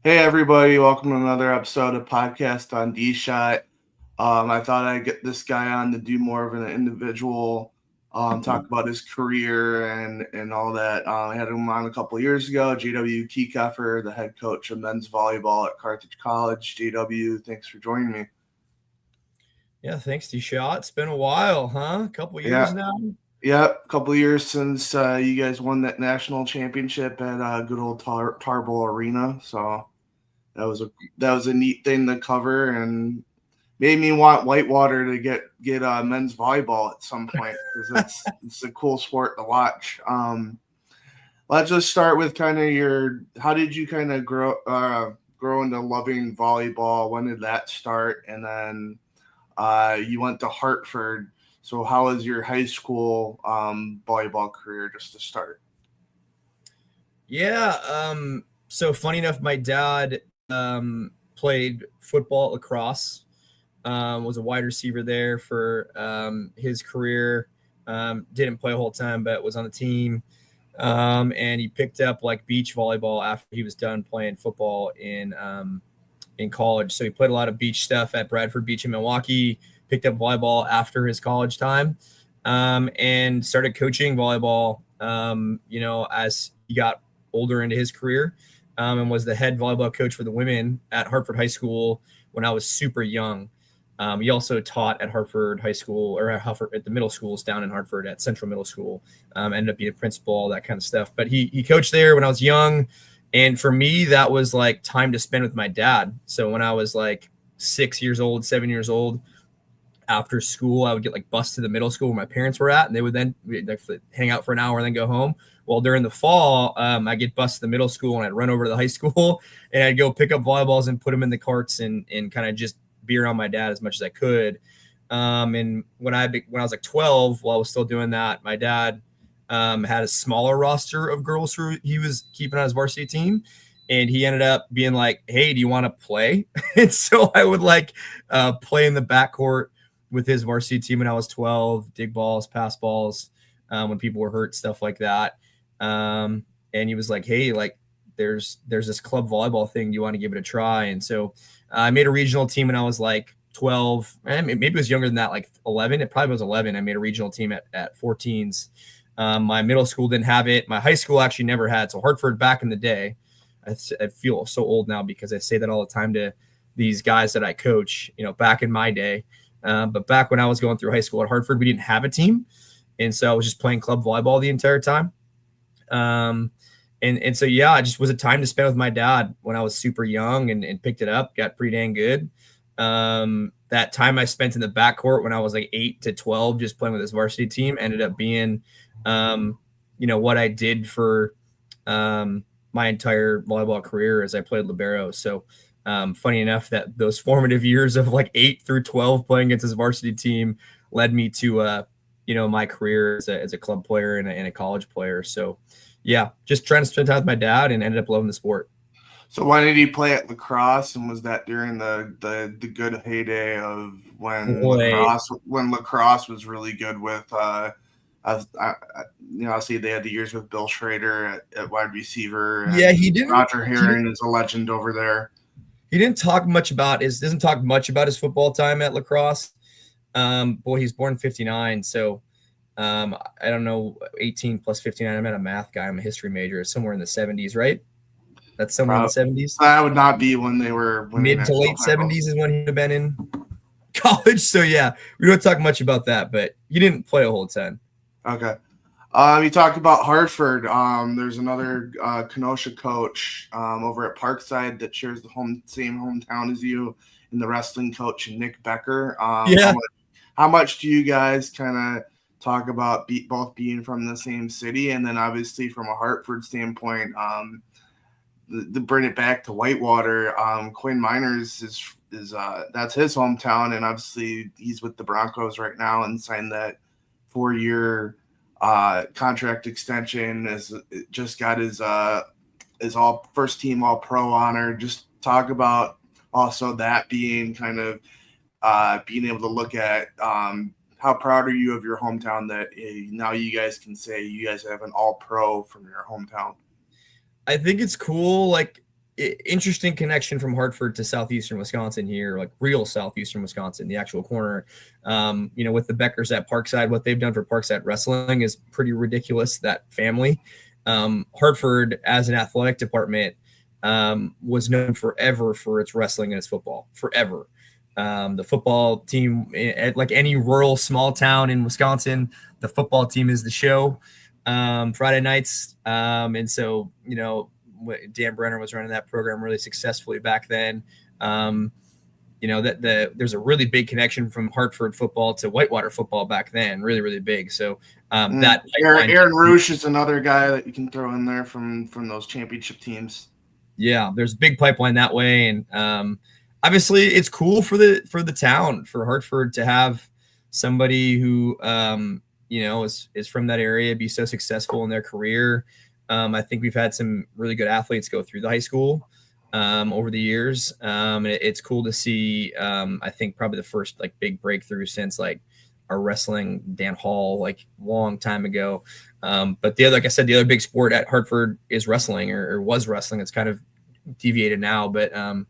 Hey everybody, welcome to another episode of Podcast on D-Shot. I thought I'd get this guy on to do more of an individual, talk about his career and all that. I had him on a couple of years ago. JW Kieckhefer, the head coach of men's volleyball at Carthage College. JW, thanks for joining me. Yeah, thanks, D-Shot. It's been a while, huh? A couple Yeah, years now. yeah, a couple of years since you guys won that national championship at good old Tarbell Arena. So that was a that was a neat thing to cover and made me want Whitewater to get men's volleyball at some point because it's a cool sport to watch. Let's just start with kind of your how did you kind of grow into loving volleyball? When did that start? And then you went to Hartford. So how was your high school volleyball career just to start? Yeah, so funny enough, my dad played football, lacrosse, was a wide receiver there for his career. Didn't play a whole time, but was on the team. And he picked up like beach volleyball after he was done playing football in college. So he played a lot of beach stuff at Bradford Beach in Milwaukee. Picked up volleyball after his college time, and started coaching volleyball. As he got older into his career, and was the head volleyball coach for the women at Hartford High School when I was super young. He also taught at Hartford High School or at the middle schools down in Hartford at Central Middle School. Ended up being a principal, all that kind of stuff. But he coached there when I was young. And for me, that was like time to spend with my dad. So when I was like 6 years old, 7 years old, after school, I would get like bused to the middle school where my parents were at, and they would then like, hang out for an hour and then go home. Well, during the fall, I get bused to the middle school and I'd run over to the high school and I'd go pick up volleyballs and put them in the carts and kind of just be around my dad as much as I could. And when I was like 12, while I was still doing that, my dad had a smaller roster of girls who he was keeping on his varsity team. And he ended up being like, "Hey, do you want to play?" And so I would like play in the backcourt with his varsity team when I was 12, dig balls, pass balls, when people were hurt, stuff like that. And he was like, "Hey, like there's this club volleyball thing. Do you want to give it a try?" And so I made a regional team when I was like 12, and maybe it was younger than that, like 11. It probably was 11. I made a regional team at 14s. My middle school didn't have it. My high school actually never had. So Hartford back in the day, I feel so old now because I say that all the time to these guys that I coach, back in my day. But back when I was going through high school at Hartford, we didn't have a team. And so I was just playing club volleyball the entire time. Um, and so, yeah, it just was a time to spend with my dad when I was super young and picked it up, got pretty dang good. That time I spent in the backcourt when I was like 8 to 12, just playing with this varsity team, ended up being, what I did for my entire volleyball career as I played libero. So, funny enough that those formative years of like 8 through 12 playing against his varsity team led me to, my career as a club player and a college player. So, yeah, just trying to spend time with my dad and ended up loving the sport. So when did he play at lacrosse, and was that during the good heyday of Boy, when lacrosse was really good with I see they had the years with Bill Schrader at wide receiver, yeah, and Roger Herring is a legend over there. he didn't talk much about his doesn't talk much about his football time at lacrosse. Boy, he's born 59, so I don't know, 18 plus 59. I'm not a math guy. I'm a history major. It's somewhere in the 70s, right? That's somewhere in the Probably 70s. that would not be when they were winning Mid to national late titles. 70s is when he'd have been in college. So yeah, we don't talk much about that, but he didn't play a whole ton. Okay. You talked about Hartford. There's another Kenosha coach over at Parkside that shares the same hometown as you, and the wrestling coach Nick Becker. Yeah. How much do you guys kind of talk about both being from the same city, and then obviously from a Hartford standpoint, to bring it back to Whitewater, Quinn Miners is that's his hometown, and obviously he's with the Broncos right now and signed that 4-year contract extension. Is just got his all first team all pro honor. Just talk about also that being kind of being able to look at how proud are you of your hometown that now you guys can say you guys have an all pro from your hometown. I think it's cool. Like interesting connection from Hartford to southeastern Wisconsin here, like real southeastern Wisconsin, the actual corner. With the Beckers at Parkside, what they've done for Parkside wrestling is pretty ridiculous. That family, Hartford as an athletic department, was known forever for its wrestling and its football, forever. The football team, like any rural small town in Wisconsin, the football team is the show. Friday nights. And so, Dan Brenner was running that program really successfully back then. There's a really big connection from Hartford football to Whitewater football back then, really, really big. So that Aaron Roosh is another guy that you can throw in there from those championship teams. Yeah, there's a big pipeline that way, and obviously it's cool for the town, for Hartford, to have somebody who is from that area be so successful in their career. I think we've had some really good athletes go through the high school over the years. It's cool to see. I think probably the first like big breakthrough since like our wrestling, Dan Hall, like long time ago. But like I said, the other big sport at Hartford is wrestling, or was wrestling. It's kind of deviated now, but Dan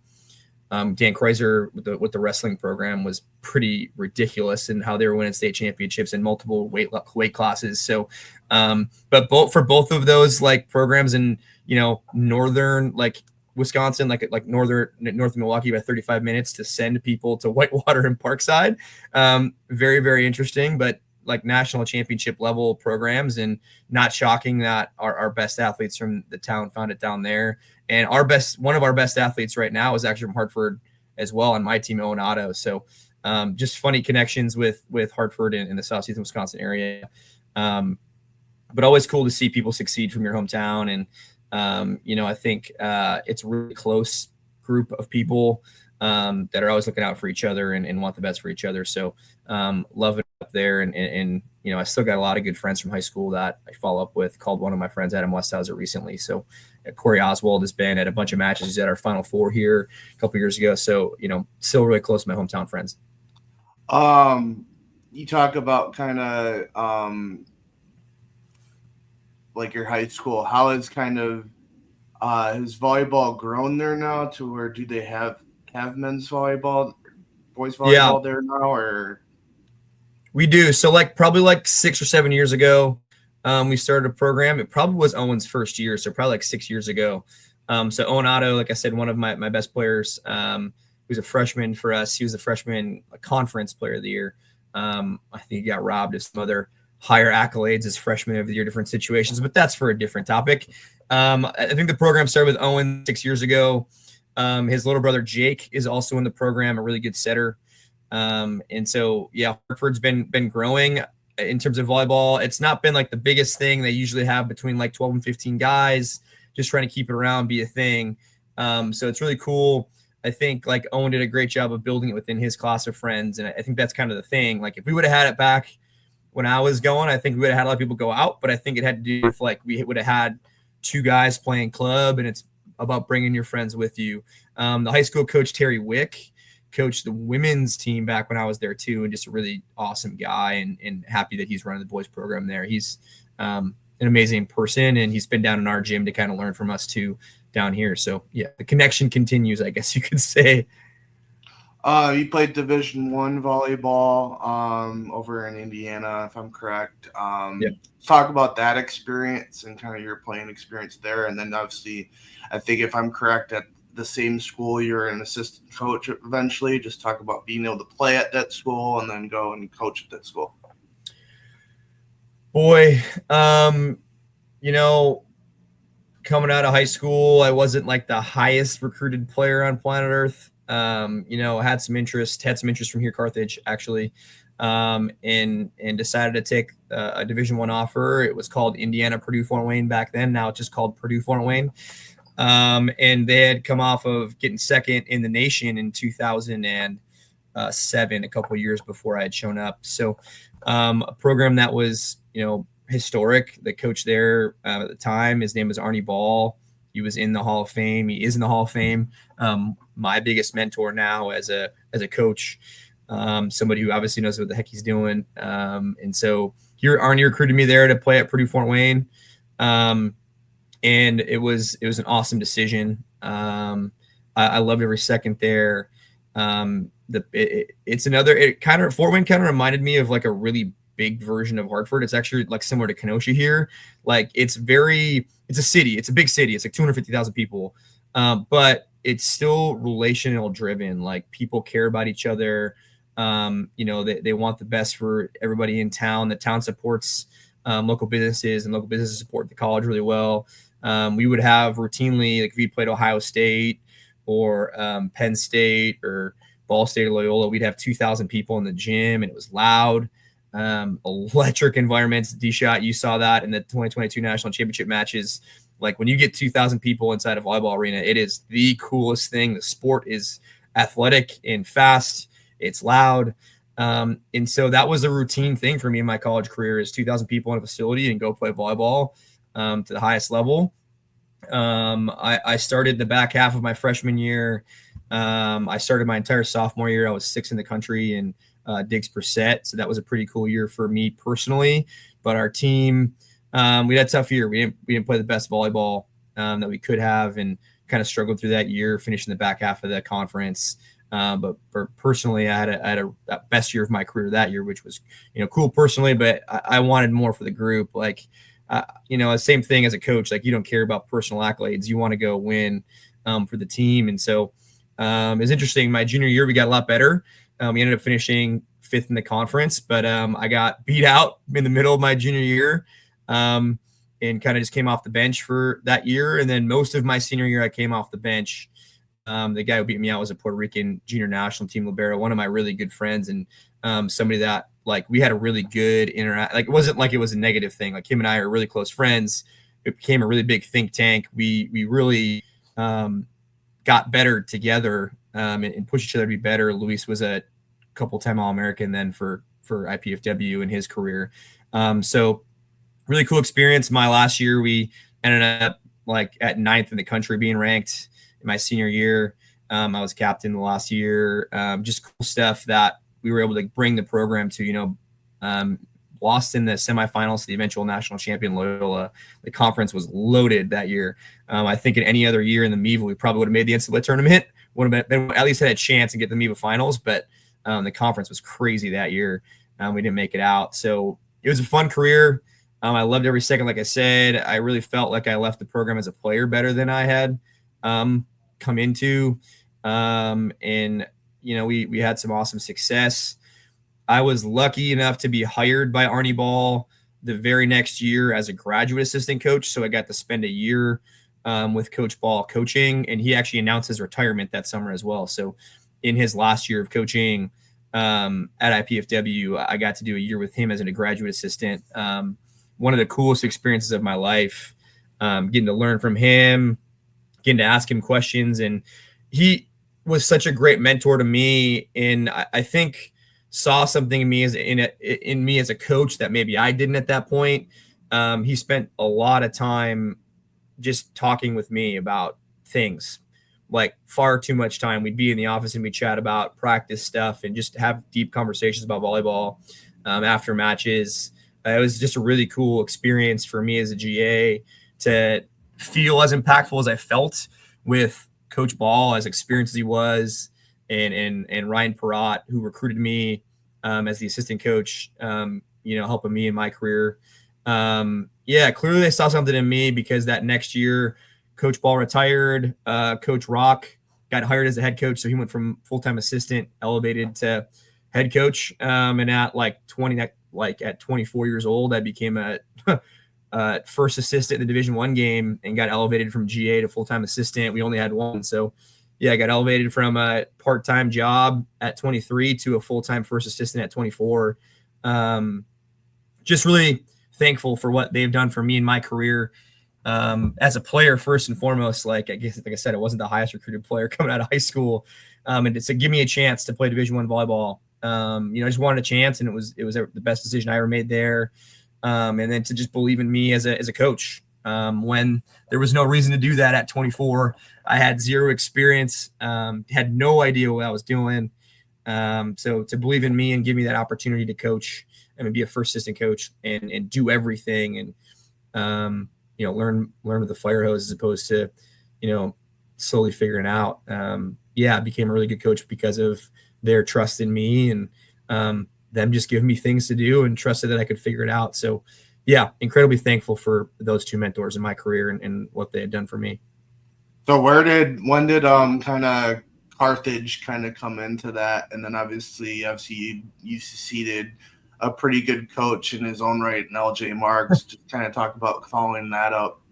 Kreuzer with the wrestling program was pretty ridiculous in how they were winning state championships in multiple weight classes. So, but for both of those like programs in northern like Wisconsin, like north of Milwaukee, about 35 minutes to send people to Whitewater and Parkside. Very, very interesting, but like national championship level programs, and not shocking that our best athletes from the town found it down there. And one of our best athletes right now is actually from Hartford as well on my team, Onato. So just funny connections with Hartford and the southeastern Wisconsin area. But always cool to see people succeed from your hometown. And, I think it's a really close group of people that are always looking out for each other and want the best for each other. So love it up there. And I still got a lot of good friends from high school that I follow up with. Called one of my friends, Adam Westhauser, recently. So Corey Oswald has been at a bunch of matches. He's at our Final Four here a couple years ago. So, still really close to my hometown friends. You talk about kind of like your high school. How is kind of has volleyball grown there now to where do they have men's volleyball, boys volleyball there now, or? We do. So probably 6 or 7 years ago, we started a program. It probably was Owen's first year, so probably 6 years ago. So Owen Otto, like I said, one of my best players, who's a freshman for us. He was the freshman conference player of the year. I think he got robbed of some other higher accolades as freshman of the year, different situations, but that's for a different topic. I think the program started with Owen 6 years ago. His little brother Jake is also in the program, a really good setter. And so, Hartford's been growing in terms of volleyball. It's not been like the biggest thing. They usually have between 12 and 15 guys, just trying to keep it around, be a thing. So it's really cool. I think Owen did a great job of building it within his class of friends. And I think that's kind of the thing. If we would have had it back when I was going, I think we would have had a lot of people go out, but I think it had to do with we would have had 2 guys playing club, and it's about bringing your friends with you. The high school coach, Terry Wick, coached the women's team back when I was there too, and just a really awesome guy, and happy that he's running the boys program there. He's an amazing person, and he's been down in our gym to kind of learn from us too down here. So the connection continues, I guess you could say. You played Division I volleyball over in Indiana, if I'm correct. Talk about that experience and kind of your playing experience there. And then obviously, I think if I'm correct, at the same school, you're an assistant coach eventually. Just talk about being able to play at that school and then go and coach at that school. Boy, coming out of high school, I wasn't the highest recruited player on planet Earth. Had some interest from here, Carthage, actually, and decided to take a Division I offer. It was called Indiana Purdue Fort Wayne back then. Now it's just called Purdue Fort Wayne. And they had come off of getting second in the nation in 2007, a couple of years before I had shown up. So a program that was, historic. The coach there at the time, his name was Arnie Ball. He was in the Hall of Fame. He is in the Hall of Fame. My biggest mentor now as a coach, somebody who obviously knows what the heck he's doing. And so Arnie recruited me there to play at Purdue Fort Wayne. And it was an awesome decision. I loved every second there. It's another, Fort Wayne kind of reminded me of like a really big version of Hartford. It's actually like similar to Kenosha here. Like it's a city. It's a big city. It's like 250,000 people. But it's still relational driven. Like people care about each other. They want the best for everybody in town. The town supports local businesses, and local businesses support the college really well. We would have routinely, like if we played Ohio State or Penn State or Ball State or Loyola, we'd have 2,000 people in the gym, and it was loud. Electric environments. D-Shot, you saw that in the 2022 national championship matches. Like when you get 2,000 people inside a volleyball arena, it is the coolest thing. The sport is athletic and fast. It's loud. And so that was a routine thing for me in my college career, is 2,000 people in a facility and go play volleyball to the highest level. I started the back half of my freshman year. I started my entire sophomore year. I was 6th in the country in digs per set. So that was a pretty cool year for me personally. But our team, we had a tough year. We didn't play the best volleyball that we could have, and kind of struggled through that year, finishing the back half of the conference. But personally, I had a best year of my career that year, which was, cool personally, but I wanted more for the group. Like, same thing as a coach, like you don't care about personal accolades. You want to go win for the team. And so it's interesting. My junior year, we got a lot better. We ended up finishing 5th in the conference, but I got beat out in the middle of my junior year and kind of just came off the bench for that year. And then most of my senior year, I came off the bench. The guy who beat me out was a Puerto Rican junior national team libero, one of my really good friends, and somebody that like we had a really good interact. Like it wasn't like it was a negative thing. Like him and I are really close friends. It became a really big think tank. We really got better together and pushed each other to be better. Luis was a couple-time All-American then for IPFW in his career. So really cool experience. My last year, we ended up like at 9th in the country being ranked. In my senior year, I was captain the last year. Just cool stuff that we were able to bring the program to. Lost in the semifinals to the eventual national champion Loyola. The conference was loaded that year. I think in any other year in the MEVA, we probably would have made the NCAA tournament. Would have been at least had a chance to get the MEVA finals, but the conference was crazy that year. We didn't make it out. So it was a fun career. I loved every second. Like I said, I really felt like I left the program as a player better than I had come into. And we had some awesome success. I was lucky enough to be hired by Arnie Ball the very next year as a graduate assistant coach. So I got to spend a year with Coach Ball coaching, and he actually announced his retirement that summer as well. So in his last year of coaching at IPFW, I got to do a year with him as a graduate assistant. One of the coolest experiences of my life, getting to learn from him, getting to ask him questions. And he was such a great mentor to me. And I think saw something in me as a coach that maybe I didn't at that point. He spent a lot of time just talking with me about things, like far too much time. We'd be in the office and we'd chat about practice stuff and just have deep conversations about volleyball after matches. It was just a really cool experience for me as a GA to feel as impactful as I felt with Coach Ball, as experienced as he was, and Ryan Perrott, who recruited me as the assistant coach, helping me in my career. Clearly they saw something in me, because that next year, Coach Ball retired. Coach Rock got hired as a head coach, so he went from full-time assistant, elevated to head coach. And at at 24 years old, I became a first assistant in the Division I game and got elevated from GA to full-time assistant. We only had one. So I got elevated from a part-time job at 23 to a full-time first assistant at 24. Just really thankful for what they've done for me in my career. As a player, first and foremost, like I said, it wasn't the highest recruited player coming out of high school. And to give me a chance to play Division I volleyball. I just wanted a chance, and it was the best decision I ever made there. And then to just believe in me as a coach, when there was no reason to do that at 24. I had zero experience, had no idea what I was doing. So to believe in me and give me that opportunity to coach and be a first assistant coach and do everything and learn with the fire hose, as opposed to slowly figuring out. Yeah, I became a really good coach because of their trust in me and them just giving me things to do and trusted that I could figure it out. So, yeah, incredibly thankful for those two mentors in my career and what they had done for me. So when did kind of Carthage kind of come into that? And then obviously you succeeded a pretty good coach in his own right, and LJ Marks. Just kind of talk about following that up.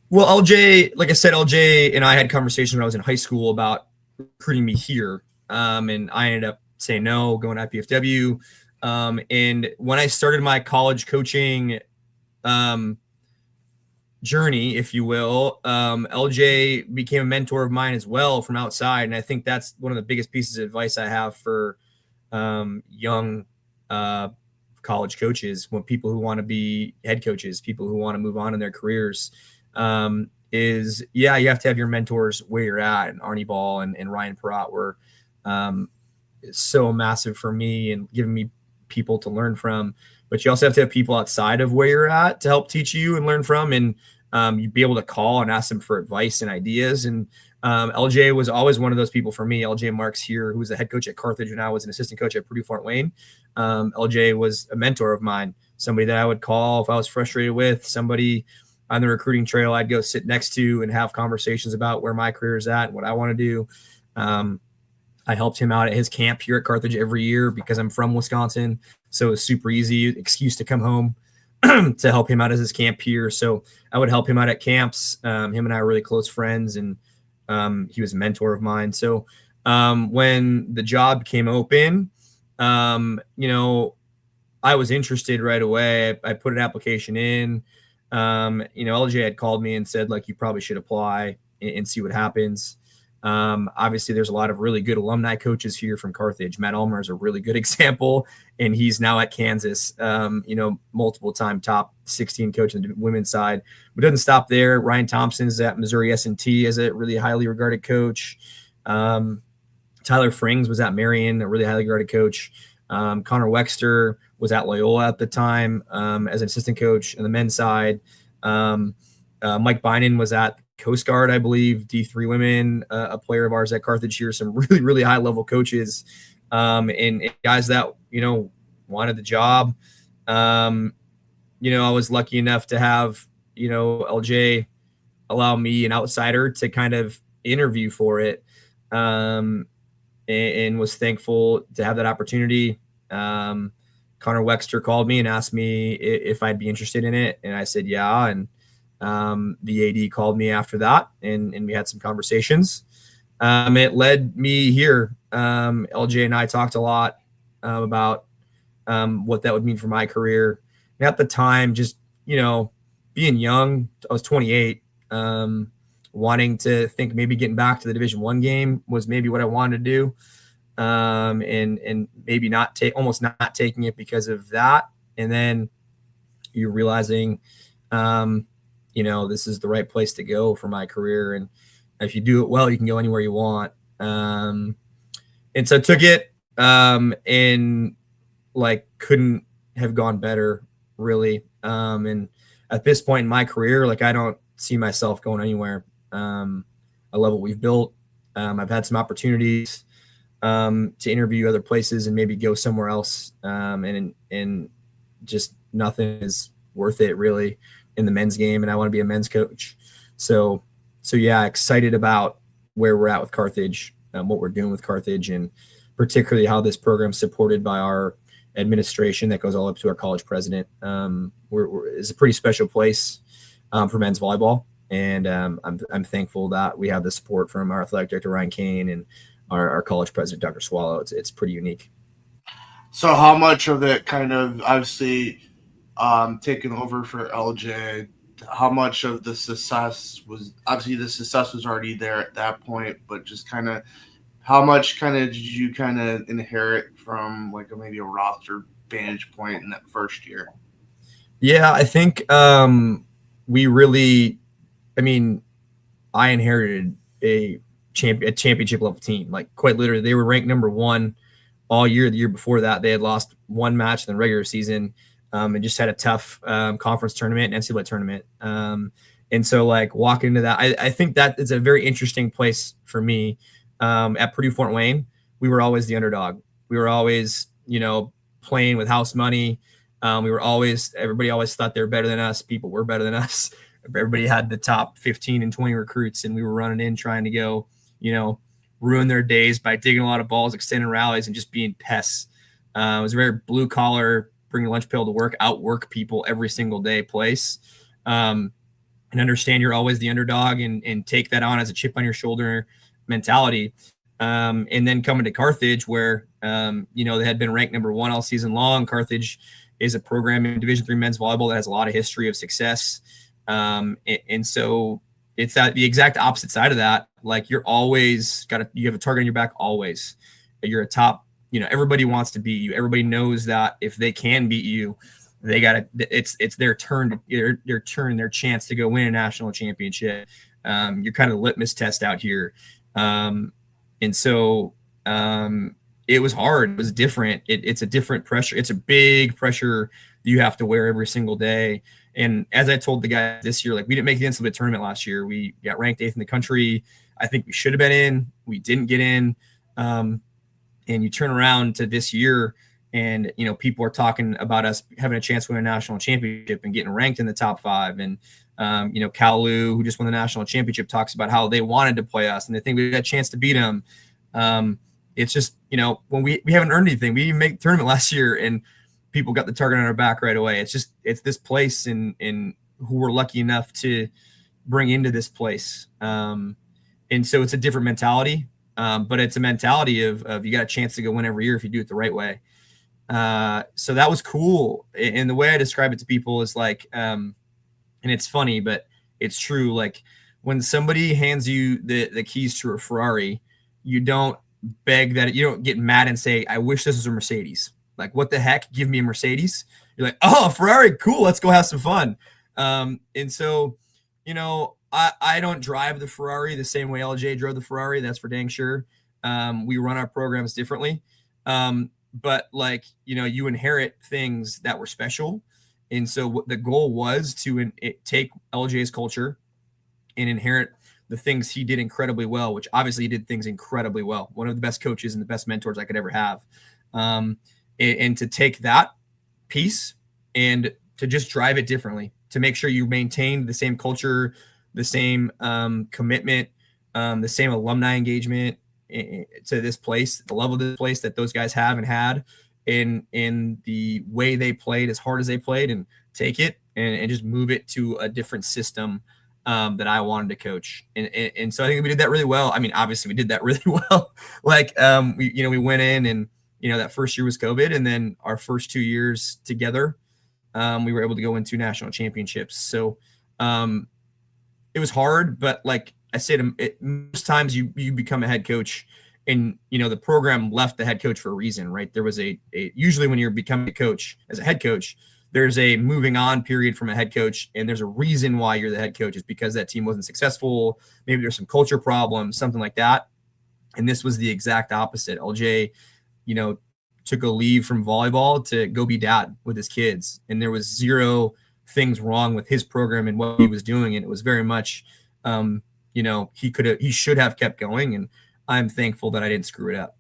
Well, LJ, like I said, LJ and I had conversations when I was in high school about recruiting me here. And I ended up saying no, going to IPFW. And when I started my college coaching um, journey, if you will, LJ became a mentor of mine as well from outside. And I think that's one of the biggest pieces of advice I have for young uh, college coaches, when people who want to be head coaches, people who want to move on in their careers, is yeah, you have to have your mentors where you're at. And Arnie Ball and Ryan Perrott were um, so massive for me and giving me people to learn from. But you also have to have people outside of where you're at to help teach you and learn from. And you'd be able to call and ask them for advice and ideas. And LJ was always one of those people for me. LJ Marks here, who was the head coach at Carthage when I was an assistant coach at Purdue Fort Wayne. LJ was a mentor of mine, somebody that I would call if I was frustrated with, somebody on the recruiting trail I'd go sit next to and have conversations about where my career is at and what I want to do. I helped him out at his camp here at Carthage every year because I'm from Wisconsin. So it was super easy excuse to come home to help him out as his camp here. So I would help him out at camps. Him and I are really close friends, and he was a mentor of mine. So when the job came open, you know, I was interested right away. I put an application in. You know, LJ had called me and said, like, you probably should apply and see what happens. Obviously, there's a lot of really good alumni coaches here from Carthage. Matt Ulmer is a really good example, and he's now at Kansas, you know, multiple time top 16 coach on the women's side. But it doesn't stop there. Ryan Thompson is at Missouri S&T as a really highly regarded coach. Tyler Frings was at Marion, a really highly regarded coach. Connor Wexter was at Loyola at the time as an assistant coach on the men's side. Mike Bynan was at Coast Guard, I believe, D3 women, a player of ours at Carthage here, some really, really high level coaches and guys that, you know, wanted the job. You know, I was lucky enough to have, you know, LJ allow me, an outsider, to kind of interview for it. And was thankful to have that opportunity. Connor Wexter called me and asked me if I'd be interested in it. And I said, yeah. And the AD called me after that, and we had some conversations. It led me here. LJ and I talked a lot about what that would mean for my career. And at the time, just, you know, being young, I was 28, wanting to think maybe getting back to the Division I game was maybe what I wanted to do. And maybe almost not taking it because of that. And then you're realizing, you know, this is the right place to go for my career. And if you do it well, you can go anywhere you want. And so I took it, and like couldn't have gone better, really. And at this point in my career, like, I don't see myself going anywhere. I love what we've built. I've had some opportunities to interview other places and maybe go somewhere else. And just nothing is worth it really in the men's game. And I want to be a men's coach. So yeah, excited about where we're at with Carthage, what we're doing with Carthage, and particularly how this program's supported by our administration that goes all up to our college president. It's a pretty special place for men's volleyball. And I'm thankful that we have the support from our athletic director, Ryan Kane, and our college president, Dr. Swallow. It's pretty unique. So how much of it kind of obviously taken over for LJ? How much of the success was already there at that point, but just kind of how much kind of did you kind of inherit from like maybe a roster vantage point in that first year? Yeah, I think we really, I mean, I inherited a championship level team. Like, quite literally, they were ranked number 1 all year. The year before that, they had lost one match in the regular season, and just had a tough conference tournament and NCAA tournament. And so like walking into that, I think that is a very interesting place for me. At Purdue Fort Wayne, we were always the underdog. We were always, playing with house money. Everybody always thought they were better than us. People were better than us. Everybody had the top 15 and 20 recruits, and we were running in trying to go, ruin their days by digging a lot of balls, extending rallies, and just being pests. It was a very blue collar, bring your lunch pail to work, outwork people every single day place. And understand you're always the underdog and take that on as a chip on your shoulder mentality. And then coming to Carthage, where they had been ranked number 1 all season long. Carthage is a program in Division III men's volleyball that has a lot of history of success, and so it's the exact opposite side of that. Like you're always you have a target on your back always. You're a top. Everybody wants to beat you. Everybody knows that if they can beat you, they got to. It's their turn. Their chance to go win a national championship. You're kind of the litmus test out here. And so it was hard. It was different. It's a different pressure. It's a big pressure you have to wear every single day. And as I told the guy this year, like we didn't make the NCAA tournament last year. We got ranked 8th in the country. I think we should have been in. We didn't get in. And you turn around to this year and, people are talking about us having a chance to win a national championship and getting ranked in the top 5. And, Kalu, who just won the national championship, talks about how they wanted to play us and they think we had a chance to beat them. It's just, when we haven't earned anything. We didn't make the tournament last year and people got the target on our back right away. It's this place and who we're lucky enough to bring into this place. And so it's a different mentality, but it's a mentality of you got a chance to go win every year if you do it the right way. So that was cool. And the way I describe it to people is like, and it's funny, but it's true. Like when somebody hands you the keys to a Ferrari, you don't beg that. You don't get mad and say, I wish this was a Mercedes. Like, what the heck? Give me a Mercedes. You're like, oh, Ferrari, cool. Let's go have some fun. And so, I don't drive the Ferrari the same way LJ drove the Ferrari. That's for dang sure. We run our programs differently. But like, you inherit things that were special. And so what the goal was to take LJ's culture and inherit the things he did incredibly well, which obviously he did things incredibly well. One of the best coaches and the best mentors I could ever have. And to take that piece and to just drive it differently, to make sure you maintain the same culture, the same commitment, the same alumni engagement to this place, the level of this place that those guys have and had in the way they played as hard as they played, and take it and just move it to a different system that I wanted to coach. And so I think we did that really well. I mean, obviously we did that really well. Like, we went in and, that first year was COVID. And then our first 2 years together, we were able to go win 2 national championships. So it was hard, but like I said, most times you become a head coach and, the program left the head coach for a reason, right? There was usually when you're becoming a coach as a head coach, there's a moving on period from a head coach. And there's a reason why you're the head coach. Is because that team wasn't successful. Maybe there's some culture problems, something like that. And this was the exact opposite. LJ, took a leave from volleyball to go be dad with his kids. And there was zero things wrong with his program and what he was doing. And it was very much, he should have kept going. And I'm thankful that I didn't screw it up.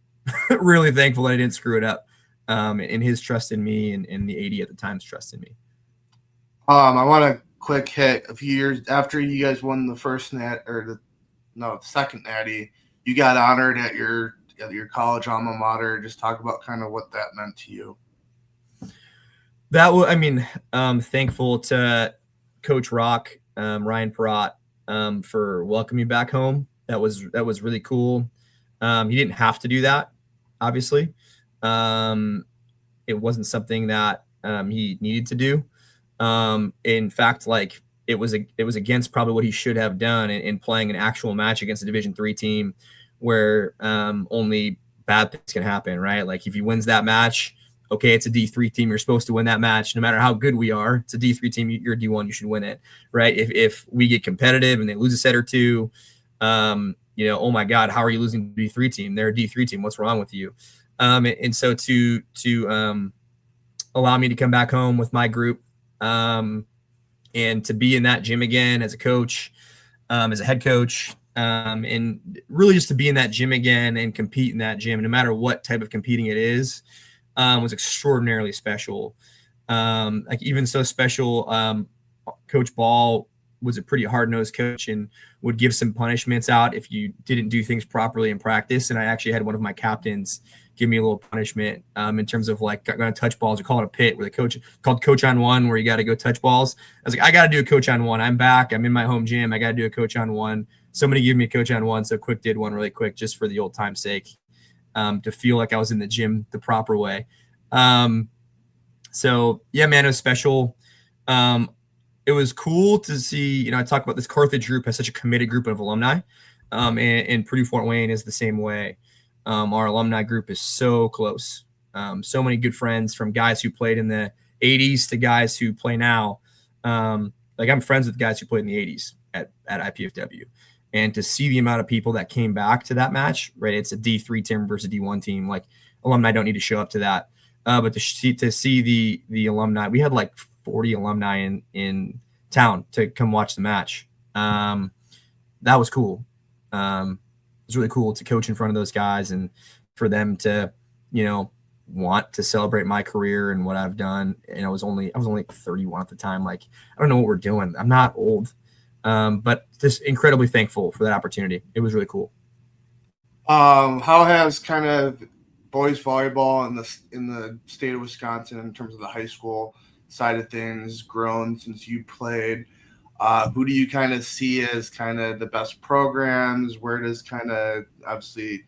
Really thankful that I didn't screw it up. And his trust in me and the AD at the time's trust in me. I want to quick hit a few years after you guys won the first the second natty, you got honored at your college alma mater. Just talk about kind of what that meant to you. That was, thankful to Coach Rock, Ryan Perrott, for welcoming me back home. That was really cool. He didn't have to do that, obviously. It wasn't something that he needed to do. In fact, like it was against probably what he should have done in playing an actual match against a Division III team where only bad things can happen, right? Like if he wins that match, okay, it's a D3 team. You're supposed to win that match no matter how good we are. It's a D3 team. You're D1. You should win it, right? If we get competitive and they lose a set or two, oh my God, how are you losing to a D3 team? They're a D3 team. What's wrong with you? And so to allow me to come back home with my group, And to be in that gym again as a coach, as a head coach, and really just to be in that gym again and compete in that gym, no matter what type of competing it is, was extraordinarily special. Like even so special, Coach Ball was a pretty hard-nosed coach and would give some punishments out if you didn't do things properly in practice. And I actually had one of my captains give me a little punishment in terms of like going to touch balls. We call it a pit where the coach called coach on one, where you got to go touch balls. I was like, I got to do a coach on one. I'm back. I'm in my home gym. I got to do a coach on one. Somebody gave me a coach on one. So Quick did one really quick just for the old time's sake, to feel like I was in the gym the proper way. So yeah, man, it was special. It was cool to see, I talk about this Carthage group has such a committed group of alumni. And Purdue Fort Wayne is the same way. Our alumni group is so close. So many good friends, from guys who played in the 80s to guys who play now. Like I'm friends with guys who played in the 80s at IPFW. And to see the amount of people that came back to that match, right? It's a D3 team versus a D1 team. Like alumni don't need to show up to that. But to see the alumni, we had like 40 alumni in town to come watch the match. That was cool. It was really cool to coach in front of those guys and for them to, want to celebrate my career and what I've done. And I was only 31 at the time. Like, I don't know what we're doing. I'm not old. But just incredibly thankful for that opportunity. It was really cool. How has kind of boys volleyball in the state of Wisconsin, in terms of the high school side of things, grown since you played? Who do you kind of see as kind of the best programs? Where does kind of obviously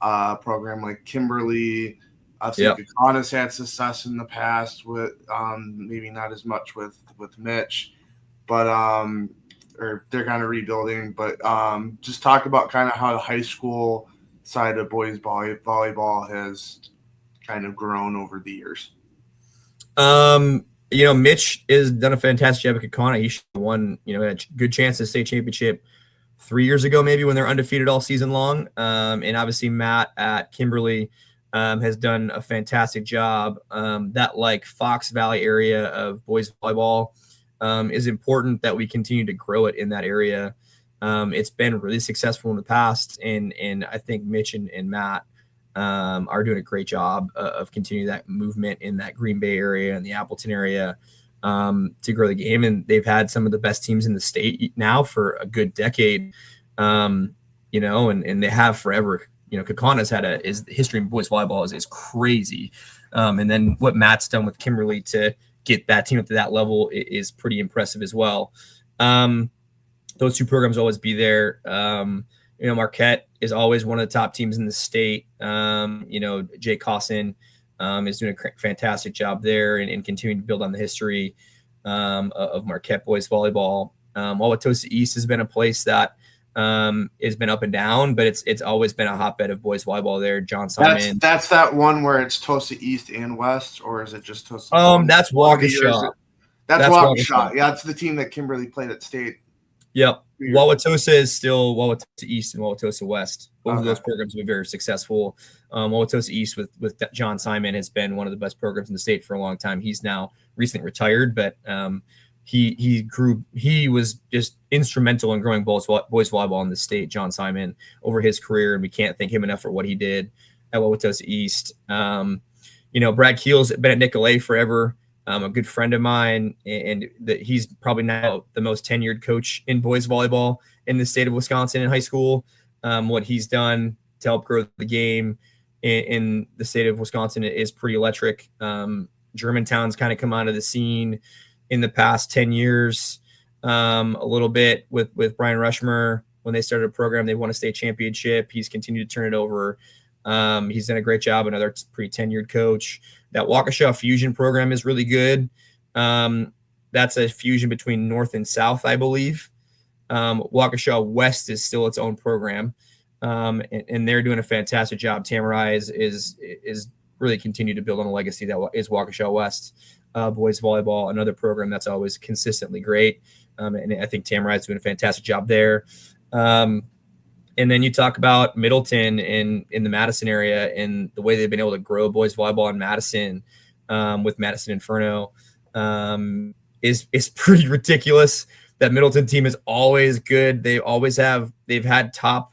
a program like Kimberly, obviously Kieckhefer had success in the past with maybe not as much with Mitch, but or they're kind of rebuilding. But just talk about kind of how the high school side of boys volleyball has kind of grown over the years. Mitch has done a fantastic job at Kieckhefer. He won, had a good chance to state championship 3 years ago, maybe, when they're undefeated all season long. And obviously Matt at Kimberly has done a fantastic job. That like Fox Valley area of boys volleyball is important that we continue to grow it in that area. It's been really successful in the past, and I think Mitch and Matt are doing a great job of continuing that movement in that Green Bay area and the Appleton area to grow the game. And they've had some of the best teams in the state now for a good decade, and they have forever. Kieckhefer's is history in boys volleyball is crazy. And then what Matt's done with Kimberly to get that team up to that level is pretty impressive as well. Those two programs always be there. Marquette is always one of the top teams in the state. Jay Cossin is doing a fantastic job there and continuing to build on the history of Marquette boys volleyball. Wauwatosa East has been a place that has been up and down, but it's always been a hotbed of boys volleyball there. John Simon. That's that one where it's Tosa East and West, or is it just Tosa? That's Waukesha. That's Waukesha. Yeah, it's the team that Kimberly played at state. Yep. Wauwatosa is still Wauwatosa East and Wauwatosa West. Both of those programs have been very successful. Wauwatosa East with John Simon has been one of the best programs in the state for a long time. He's now recently retired, but he was just instrumental in growing boys volleyball in the state, John Simon, over his career, and we can't thank him enough for what he did at Wauwatosa East. Brad Keel's been at Nicolet forever. A good friend of mine, and he's probably now the most tenured coach in boys volleyball in the state of Wisconsin in high school. What he's done to help grow the game in the state of Wisconsin is pretty electric. Germantown's kind of come out of the scene in the past 10 years, a little bit with Brian Rushmer. When they started a program, they won a state championship. He's continued to turn it over. He's done a great job. Another pretty tenured coach. That Waukesha Fusion program is really good. That's a fusion between North and South, I believe. Waukesha West is still its own program, and they're doing a fantastic job. Tamarai is really continued to build on a legacy that is Waukesha West boys volleyball, another program that's always consistently great. And I think Tamarai is doing a fantastic job there. And then you talk about Middleton in the Madison area and the way they've been able to grow boys volleyball in Madison with Madison Inferno is pretty ridiculous. That Middleton team is always good. They've had probably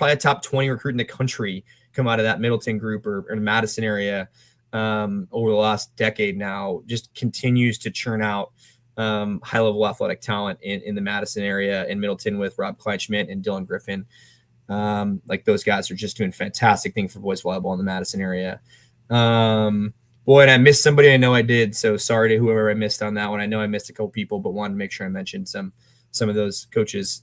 a top 20 recruit in the country come out of that Middleton group or the Madison area over the last decade now. Just continues to churn out high level athletic talent in the Madison area in Middleton with Rob Kleinschmidt and Dylan Griffin. Like those guys are just doing fantastic things for boys volleyball in the Madison area. Boy, and I missed somebody. I know I did. So sorry to whoever I missed on that one. I know I missed a couple people, but wanted to make sure I mentioned some of those coaches.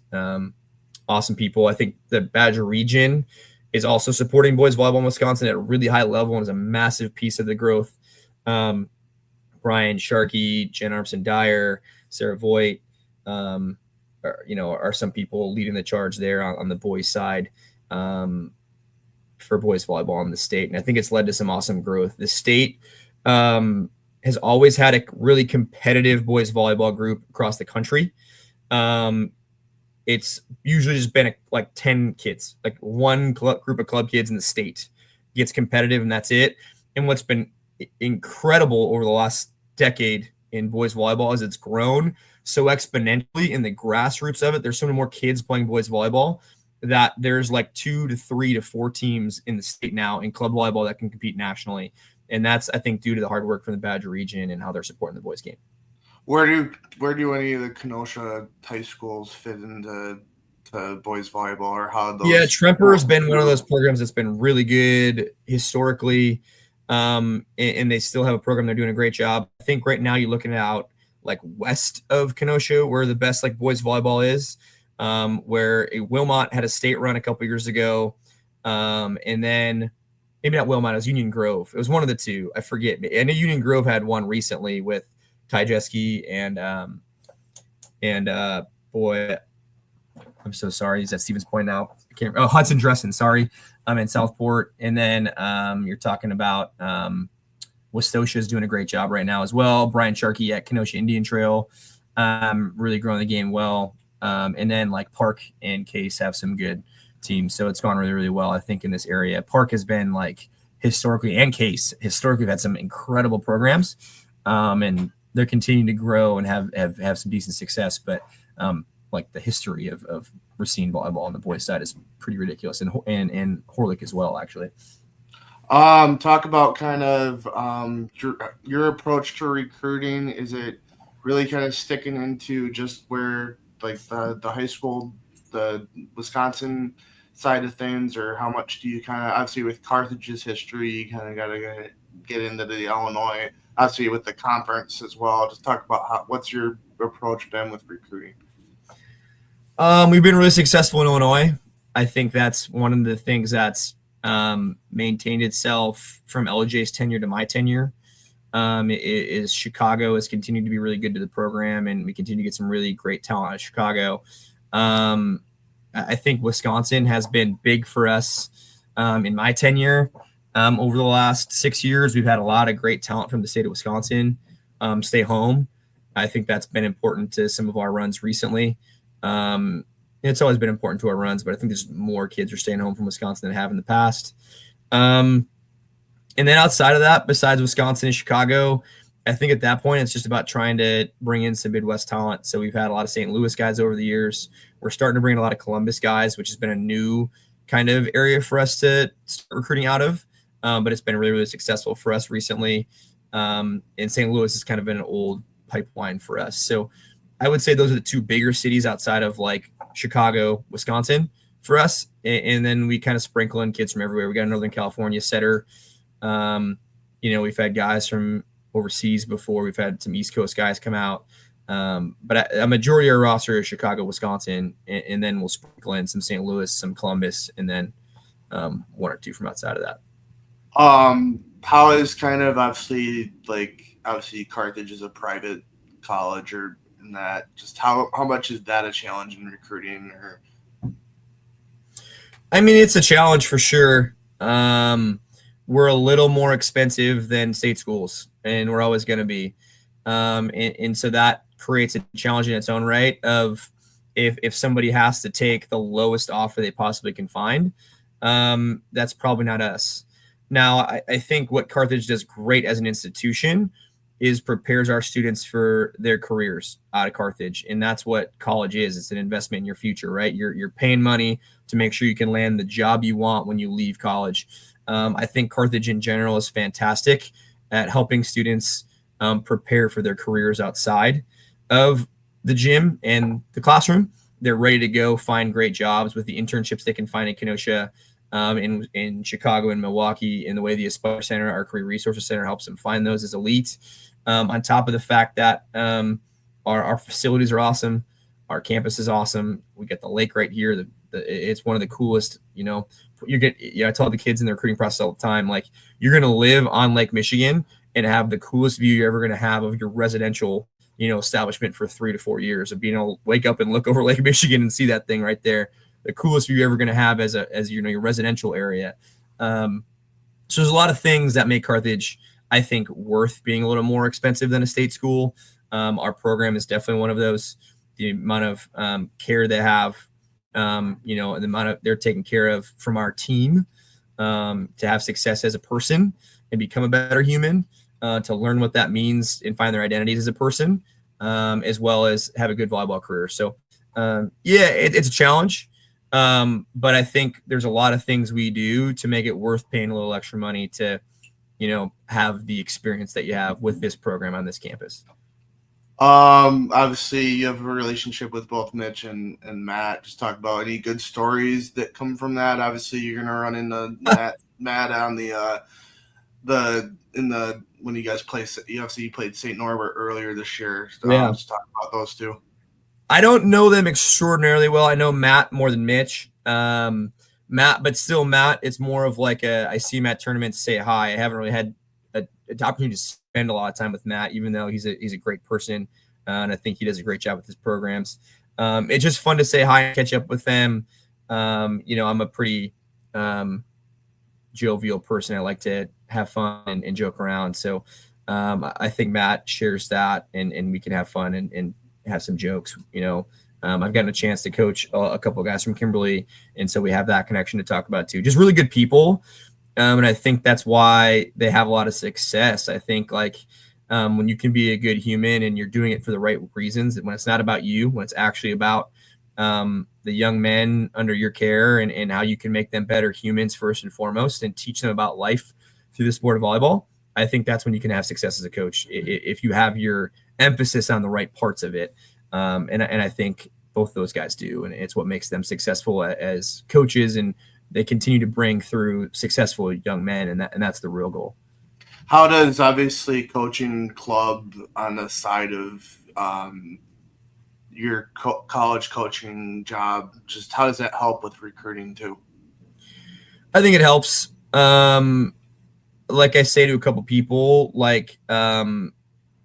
Awesome people. I think the Badger region is also supporting boys volleyball in Wisconsin at a really high level and is a massive piece of the growth. Brian Sharkey, Jen Armstrong Dyer, Sarah Voigt, are some people leading the charge there on the boys side for boys volleyball in the state. And I think it's led to some awesome growth. The state has always had a really competitive boys volleyball group across the country. It's usually just been like 10 kids, like one group of club kids in the state gets competitive and that's it. And what's been incredible over the last decade in boys volleyball is it's grown so exponentially in the grassroots of it. There's so many more kids playing boys volleyball that there's like 2 to 3 to 4 teams in the state now in club volleyball that can compete nationally. And that's, I think, due to the hard work from the Badger region and how they're supporting the boys game. Where do any of the Kenosha high schools fit into boys volleyball, or how those? Yeah, Tremper has been one of those programs that's been really good historically. And they still have a program. They're doing a great job. I think right now you're looking out like west of Kenosha where the best like boys volleyball is, where Wilmot had a state run a couple years ago. And then maybe not Wilmot, it was Union Grove. It was one of the two. I forget. I know Union Grove had one recently with Ty Jeske and boy, I'm so sorry. He's at Stevens Point now. Hudson Dressen, sorry. I'm in Southport. And then you're talking about Westosha is doing a great job right now as well. Brian Sharkey at Kenosha Indian Trail, really growing the game well. And then like Park and Case have some good teams. So it's gone really, really well, I think, in this area. Park has been like historically, and Case historically have had some incredible programs. And they're continuing to grow and have some decent success. But like the history of Racine volleyball on the boys side is pretty ridiculous, and Horlick as well, actually. Talk about kind of your approach to recruiting. Is it really kind of sticking into just where like the high school, the Wisconsin side of things, or how much do you kind of, obviously with Carthage's history, you kind of got to get into the Illinois, obviously with the conference as well. Just talk about what's your approach been with recruiting? We've been really successful in Illinois. I think that's one of the things that's maintained itself from LJ's tenure to my tenure. Is Chicago has continued to be really good to the program, and we continue to get some really great talent out of Chicago. I think Wisconsin has been big for us in my tenure. Over the last 6 years, we've had a lot of great talent from the state of Wisconsin stay home. I think that's been important to some of our runs recently. It's always been important to our runs, but I think there's more kids are staying home from Wisconsin than have in the past. And then outside of that, besides Wisconsin and Chicago, I think at that point, it's just about trying to bring in some Midwest talent. So we've had a lot of St. Louis guys over the years. We're starting to bring in a lot of Columbus guys, which has been a new kind of area for us to start recruiting out of. But it's been really, really successful for us recently. And St. Louis has kind of been an old pipeline for us. So I would say those are the two bigger cities outside of like Chicago, Wisconsin for us. And then we kind of sprinkle in kids from everywhere. We got a Northern California setter. We've had guys from overseas before. We've had some East Coast guys come out. But a majority of our roster is Chicago, Wisconsin, and then we'll sprinkle in some St. Louis, some Columbus, and then one or two from outside of that. How is kind of obviously Carthage is a private college, or in that, just how much is that a challenge in recruiting? Or I mean, it's a challenge for sure. We're a little more expensive than state schools, and we're always going to be. And so that creates a challenge in its own right of if somebody has to take the lowest offer they possibly can find, that's probably not us. Now, I think what Carthage does great as an institution is prepares our students for their careers out of Carthage. And that's what college is. It's an investment in your future, right? You're paying money to make sure you can land the job you want when you leave college. I think Carthage in general is fantastic at helping students prepare for their careers outside of the gym and the classroom. They're ready to go find great jobs with the internships they can find in Kenosha, in Chicago and Milwaukee, in the way the Aspire Center, our Career Resources Center, helps them find those as elite. On top of the fact that our facilities are awesome, our campus is awesome. We get the lake right here. It's one of the coolest. I tell the kids in the recruiting process all the time, like, you're going to live on Lake Michigan and have the coolest view you're ever going to have of your residential establishment for 3 to 4 years, of being able to wake up and look over Lake Michigan and see that thing right there. The coolest view you're ever going to have as your residential area. So there's a lot of things that make Carthage, I think, worth being a little more expensive than a state school. Our program is definitely one of those. The amount of care they have, the amount of they're taken care of from our team, to have success as a person and become a better human, to learn what that means and find their identities as a person, as well as have a good volleyball career. So, it's a challenge. But I think there's a lot of things we do to make it worth paying a little extra money to, have the experience that you have with this program on this campus. Obviously you have a relationship with both Mitch and Matt. Just talk about any good stories that come from that. Obviously you're going to run into Matt on when you guys play, you played St. Norbert earlier this year. Just talk about those two. I don't know them extraordinarily well. I know Matt more than Mitch. Matt, it's more of like I see him at tournaments, say hi. I haven't really had an opportunity to spend a lot of time with Matt, even though he's a great person, and I think he does a great job with his programs. It's just fun to say hi and catch up with them. I'm a pretty jovial person. I like to have fun and joke around. So I think Matt shares that, and we can have fun and have some jokes. I've gotten a chance to coach a couple of guys from Kimberly, and so we have that connection to talk about too. Just really good people, and I think that's why they have a lot of success. I think when you can be a good human and you're doing it for the right reasons, when it's not about you, when it's actually about the young men under your care and how you can make them better humans first and foremost, and teach them about life through the sport of volleyball, I think that's when you can have success as a coach, if you have your emphasis on the right parts of it. And I think both those guys do, and it's what makes them successful as coaches, and they continue to bring through successful young men, and that's the real goal. How does obviously coaching club on the side of your college coaching job, just how does that help with recruiting too? I think it helps. Like I say to a couple people,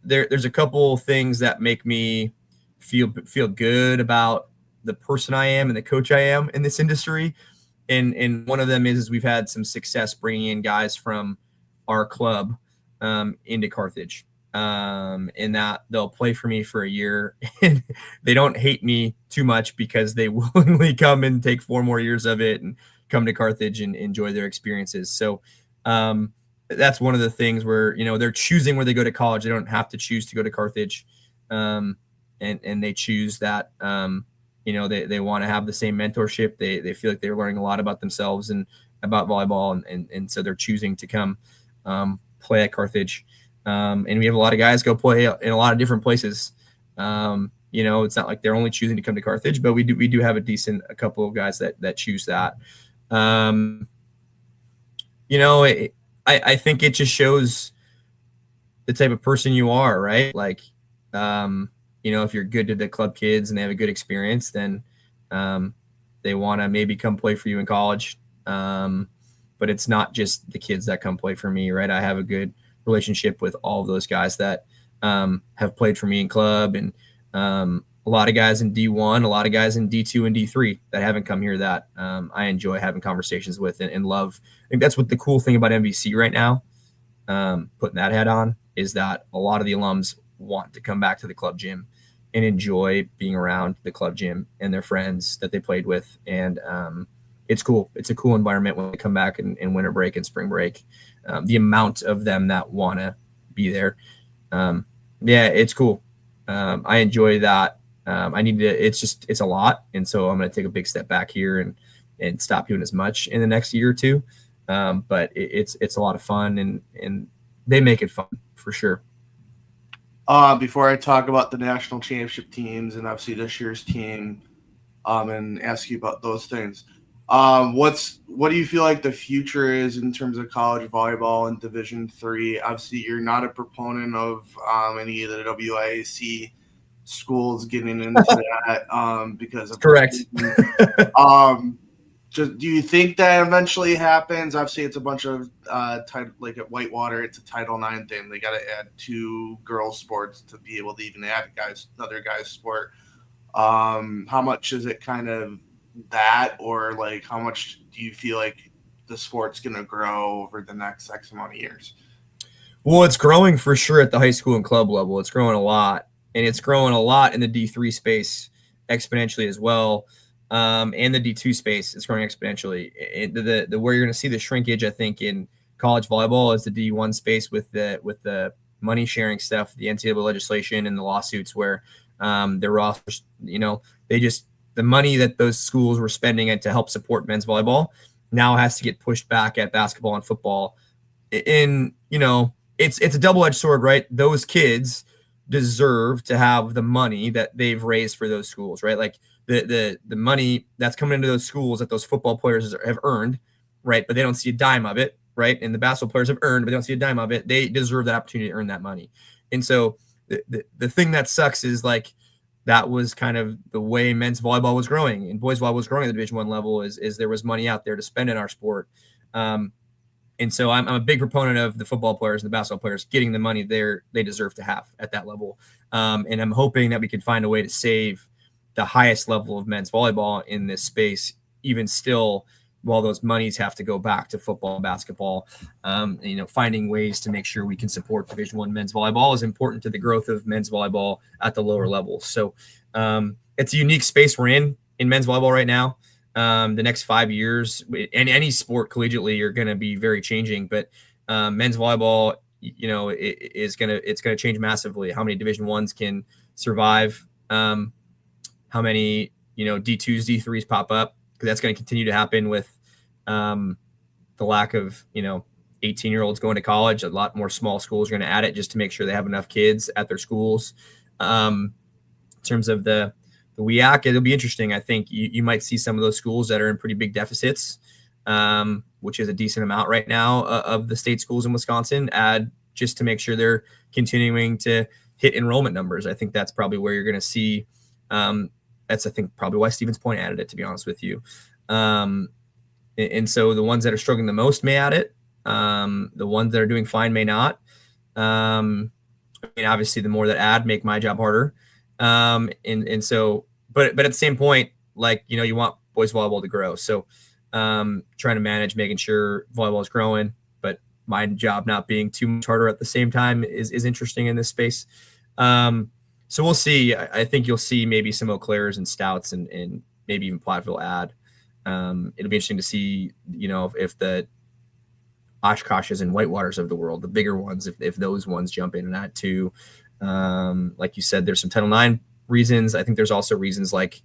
there's a couple things that make me feel good about the person I am and the coach I am in this industry. And one of them is we've had some success bringing in guys from our club into Carthage, and that they'll play for me for a year and they don't hate me too much because they willingly come and take 4 more years of it and come to Carthage and enjoy their experiences. So that's one of the things where, they're choosing where they go to college. They don't have to choose to go to Carthage. And they choose that, they want to have the same mentorship. They feel like they're learning a lot about themselves and about volleyball. And so they're choosing to come play at Carthage. And we have a lot of guys go play in a lot of different places. It's not like they're only choosing to come to Carthage, but we do have a couple of guys that choose that. I think it just shows the type of person you are, right? If you're good to the club kids and they have a good experience, then they want to maybe come play for you in college. But it's not just the kids that come play for me, right? I have a good relationship with all of those guys that have played for me in club, and a lot of guys in D1, a lot of guys in D2 and D3 that haven't come here that I enjoy having conversations with and love. I think that's what the cool thing about MVC right now, putting that hat on, is that a lot of the alums want to come back to the club gym and enjoy being around the club gym and their friends that they played with. And it's cool. It's a cool environment when they come back in winter break and spring break. The amount of them that want to be there. Yeah, it's cool. I enjoy that. I need to. It's a lot, and so I'm going to take a big step back here and stop doing as much in the next year or two. But it's a lot of fun, and they make it fun for sure. Before I talk about the national championship teams and obviously this year's team, and ask you about those things. What do you feel like the future is in terms of college volleyball in Division III? Obviously, you're not a proponent of any of the WIAC schools getting into that because of Correct. recruiting. Um, just do you think that eventually happens? Obviously, it's a bunch of like at Whitewater, it's a Title IX thing. They got to add 2 girls sports to be able to even add another guy's sport. How much is it kind of that, or like how much do you feel like the sport's going to grow over the next X amount of years? Well, it's growing for sure at the high school and club level. It's growing a lot, and it's growing a lot in the D3 space exponentially as well, and the D2 space is growing exponentially. The where you're going to see the shrinkage, I think, in college volleyball is the D1 space with the money sharing stuff, the NCAA legislation, and the lawsuits where their rosters, they just the money that those schools were spending to help support men's volleyball now has to get pushed back at basketball and football. In it's a double-edged sword, right? Those kids deserve to have the money that they've raised for those schools, right? Like the money that's coming into those schools that those football players have earned, right? But they don't see a dime of it, right? And the basketball players have earned, but they don't see a dime of it. They deserve that opportunity to earn that money. And so the thing that sucks is like that was kind of the way men's volleyball was growing and boys volleyball was growing at the Division I level is there was money out there to spend in our sport. And so I'm a big proponent of the football players and the basketball players getting the money they deserve to have at that level. And I'm hoping that we can find a way to save the highest level of men's volleyball in this space, even still, while those monies have to go back to football and basketball. Finding ways to make sure we can support Division I men's volleyball is important to the growth of men's volleyball at the lower levels. So it's a unique space we're in men's volleyball right now. The next 5 years, and any sport collegiately, are going to be very changing. But men's volleyball, it's going to change massively. How many Division Is can survive? How many D2s, D3s pop up? Because that's going to continue to happen with the lack of 18-year-olds going to college. A lot more small schools are going to add it just to make sure they have enough kids at their schools. In terms of the WIAC, it'll be interesting. I think you might see some of those schools that are in pretty big deficits, which is a decent amount right now of the state schools in Wisconsin, add just to make sure they're continuing to hit enrollment numbers. I think that's probably where you're going to see. That's, I think, probably why Stevens Point added it, to be honest with you. And so the ones that are struggling the most may add it. The ones that are doing fine may not. Obviously, the more that add make my job harder. And so, but at the same point, like, you want boys volleyball to grow. So trying to manage making sure volleyball is growing, but my job not being too much harder at the same time is interesting in this space. So we'll see. I think you'll see maybe some Eau Clairs and Stouts and maybe even Platteville add. It'll be interesting to see, if the Oshkoshes and Whitewaters of the world, the bigger ones, if those ones jump in and add too. Like you said, there's some Title IX reasons. I think there's also reasons like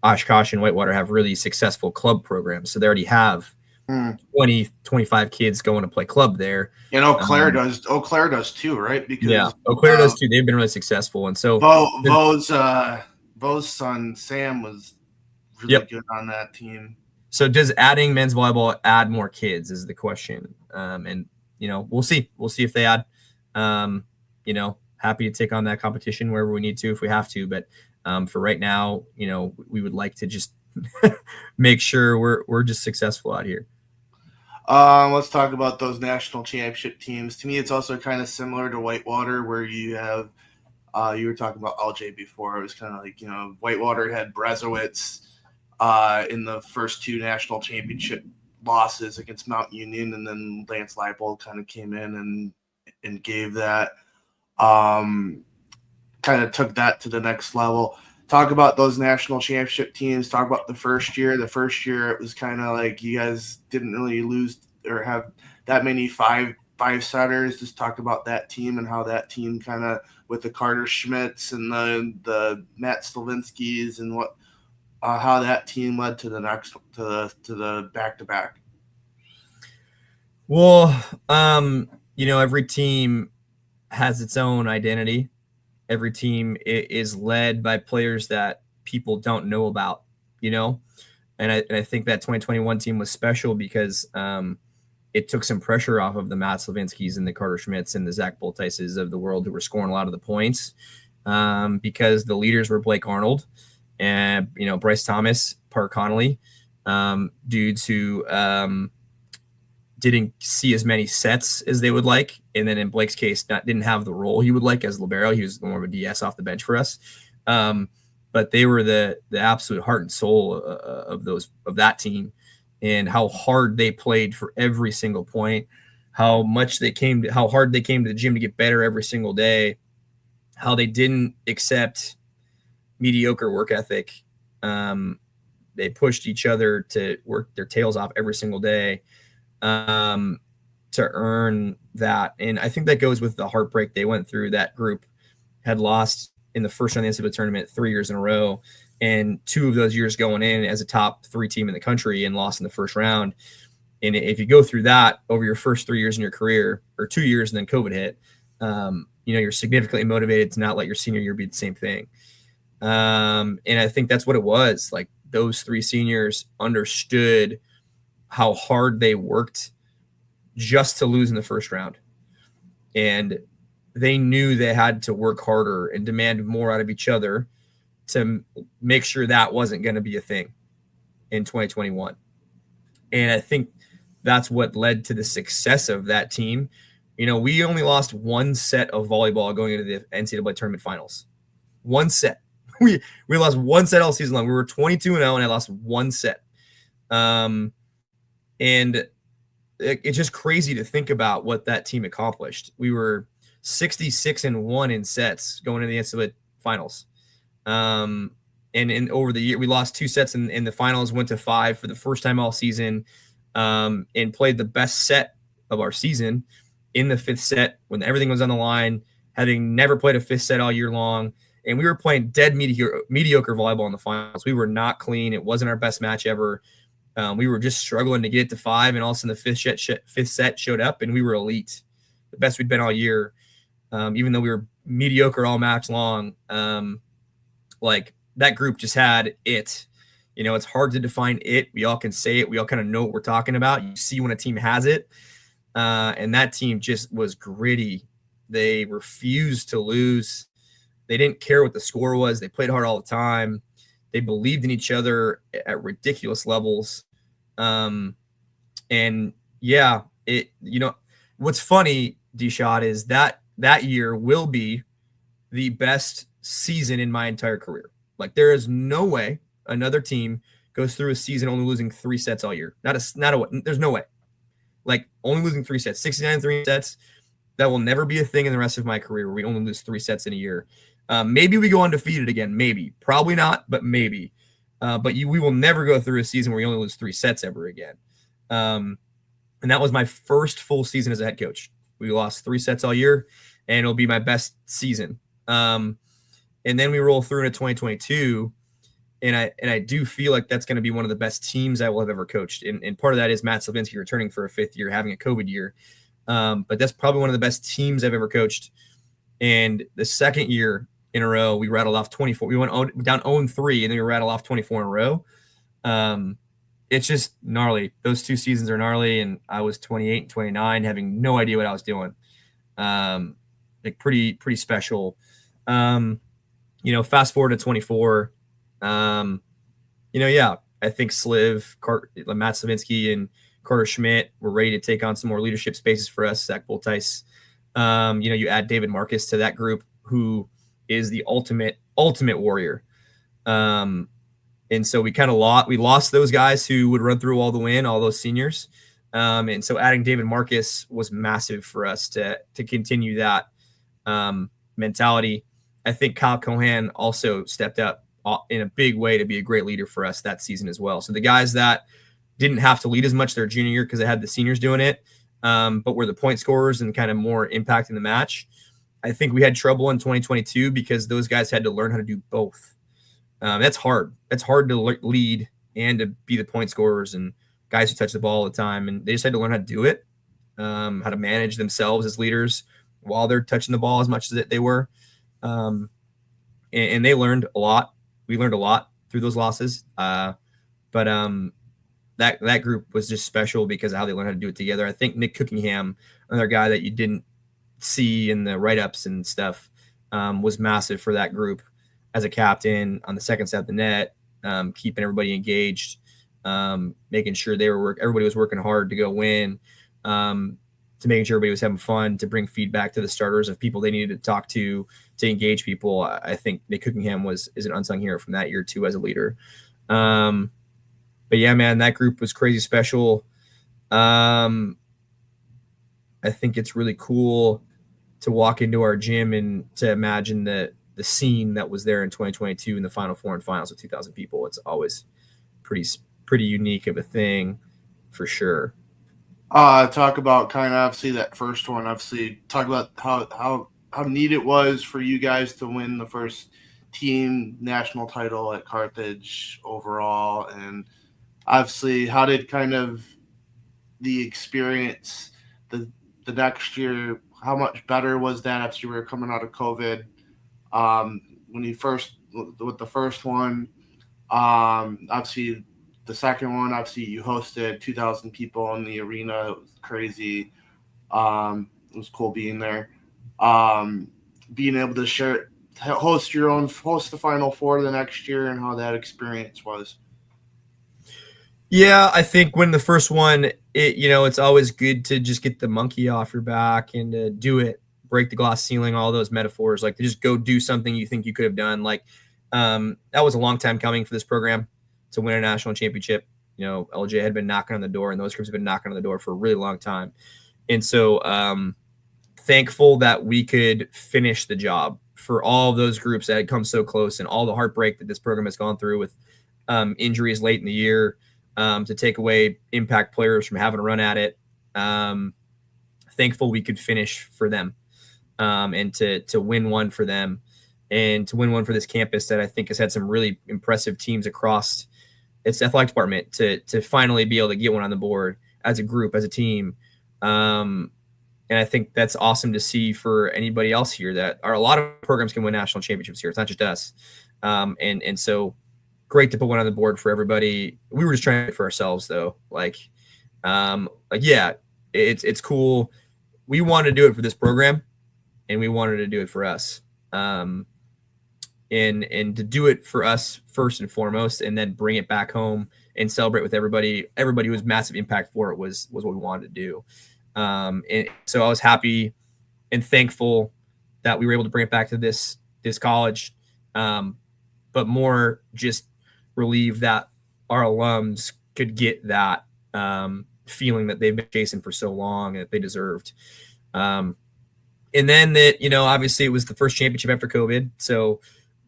Oshkosh and Whitewater have really successful club programs. So they already have 20, 25 kids going to play club there. And Eau Claire does. Eau Claire does too, right? Because Eau Claire does too. They've been really successful. And so Bo's son Sam was really good on that team. So does adding men's volleyball add more kids is the question. And we'll see. We'll see if they add. Happy to take on that competition wherever we need to if we have to. But for right now, we would like to just make sure we're just successful out here. Let's talk about those national championship teams. To me, it's also kind of similar to Whitewater, where you have you were talking about LJ before. It was kind of like, Whitewater had Brezowitz in the first 2 national championship losses against Mount Union, and then Lance Leipold kind of came in and gave that, kind of took that to the next level. Talk about those national championship teams. Talk about the first year. The first year, it was kind of like you guys didn't really lose or have that many 5 five setters. Just talk about that team and how that team kind of with the Carter Schmitz and the Matt Slavinskys and what how that team led to the next to the back to back. Well, every team has its own identity. Every team is led by players that people don't know about, and I think that 2021 team was special because it took some pressure off of the Matt Slavinskys and the Carter Schmitz and the Zach Boltices of the world who were scoring a lot of the points because the leaders were Blake Arnold and, Bryce Thomas, Park Connolly, dudes who didn't see as many sets as they would like. And then in Blake's case, didn't have the role he would like as libero. He was more of a DS off the bench for us. But they were the absolute heart and soul of that team, and how hard they played for every single point, how hard they came to the gym to get better every single day, how they didn't accept mediocre work ethic. They pushed each other to work their tails off every single day to earn that. And I think that goes with the heartbreak they went through. That group had lost in the first round of the NCAA tournament 3 years in a row, and 2 of those years going in as a top 3 team in the country and lost in the first round. And if you go through that over your first 3 years in your career, or 2 years and then COVID hit, you're significantly motivated to not let your senior year be the same thing. And I think that's what it was. Like, those 3 seniors understood how hard they worked just to lose in the first round. And they knew they had to work harder and demand more out of each other to make sure that wasn't going to be a thing in 2021. And I think that's what led to the success of that team. We only lost 1 set of volleyball going into the NCAA tournament finals. 1 set. We lost 1 set all season long. We were 22-0 and I lost 1 set. And it's just crazy to think about what that team accomplished. We were 66-1 in sets going into the NCAA finals. And over the year, we lost 2 sets in the finals, went to 5 for the first time all season, and played the best set of our season in the 5th set when everything was on the line, having never played a 5th set all year long. And we were playing dead mediocre volleyball in the finals. We were not clean. It wasn't our best match ever. We were just struggling to get it to 5, and all of a sudden the 5th set showed up, and we were elite, the best we'd been all year. Even though we were mediocre all match long, like, that group just had it. It's hard to define it. We all can say it. We all kind of know what we're talking about. You see when a team has it. And that team just was gritty. They refused to lose. They didn't care what the score was. They played hard all the time. They believed in each other at ridiculous levels. And yeah, what's funny, D-Shot, is that year will be the best season in my entire career. Like, there is no way another team goes through a season only losing 3 sets all year. There's no way. Like, only losing 3 sets, 69 3 sets. That will never be a thing in the rest of my career where we only lose 3 sets in a year. Maybe we go undefeated again. Maybe. Probably not, but maybe. But we will never go through a season where you only lose 3 sets ever again. And that was my first full season as a head coach. We lost 3 sets all year, and it'll be my best season. And then we roll through into 2022, and I do feel like that's going to be one of the best teams I will have ever coached. And part of that is Matt Slavinsky returning for a 5th year, having a COVID year. But that's probably one of the best teams I've ever coached. And the second year in a row, we rattled off 24. We went down 0-3, and then we rattled off 24 in a row. It's just gnarly. Those 2 seasons are gnarly, and I was 28 and 29, having no idea what I was doing. Like, pretty special. Fast forward to 24. Yeah, I think Matt Slavinsky and Carter Schmidt were ready to take on some more leadership spaces for us. Zach Boltice. You add David Marcus to that group, who is the ultimate warrior. And so we lost those guys who would run through all those seniors. And so adding David Marcus was massive for us to continue that mentality. I think Kyle Cohan also stepped up in a big way to be a great leader for us that season as well. So the guys that didn't have to lead as much their junior year because they had the seniors doing it, but were the point scorers and kind of more impacting the match. I think we had trouble in 2022 because those guys had to learn how to do both. That's hard. That's hard to lead and to be the point scorers and guys who touch the ball all the time. And they just had to learn how to do it, how to manage themselves as leaders while they're touching the ball as much as they were. And they learned a lot. We learned a lot through those losses. But that group was just special because of how they learned how to do it together. I think Nick Kieckhefer, another guy that you didn't see in the write-ups and stuff, was massive for that group as a captain on the second side of the net, keeping everybody engaged, making sure everybody was working hard to go win, to making sure everybody was having fun, to bring feedback to the starters of people they needed to talk to engage people. I think Nick Kieckhefer is an unsung hero from that year too as a leader. But yeah, man, that group was crazy special. I think it's really cool to walk into our gym and to imagine the scene that was there in 2022 in the Final Four and finals with 2,000 people. It's always pretty unique of a thing for sure. Talk about kind of obviously that first one. Obviously, talk about how neat it was for you guys to win the first team national title at Carthage overall, and obviously how did kind of the experience the next year, how much better was that after you were coming out of COVID? When you first with the first one, obviously the second one, obviously you hosted 2,000 people in the arena. It was crazy. It was cool being there. Being able to host the Final Four the next year, and how that experience was. Yeah, I think when the first one, it's always good to just get the monkey off your back and to do it, break the glass ceiling, all those metaphors, like to just go do something you think you could have done. Like that was a long time coming for this program to win a national championship. LJ had been knocking on the door, and those groups have been knocking on the door for a really long time. And so thankful that we could finish the job for all of those groups that had come so close, and all the heartbreak that this program has gone through with injuries late in the year, to take away impact players from having a run at it. Thankful we could finish for them, and to win one for them, and to win one for this campus that I think has had some really impressive teams across its athletic department, to finally be able to get one on the board as a group, as a team. And I think that's awesome to see for anybody else here, that a lot of programs can win national championships here. It's not just us. And so great to put one on the board for everybody. We were just trying to do it for ourselves though. Yeah, it's cool. We wanted to do it for this program, and we wanted to do it for us. And to do it for us first and foremost, and then bring it back home and celebrate with everybody who was massive impact for it was what we wanted to do. And so I was happy and thankful that we were able to bring it back to this college, but more just relieved that our alums could get that feeling that they've been chasing for so long and that they deserved. And then that, obviously it was the first championship after COVID. So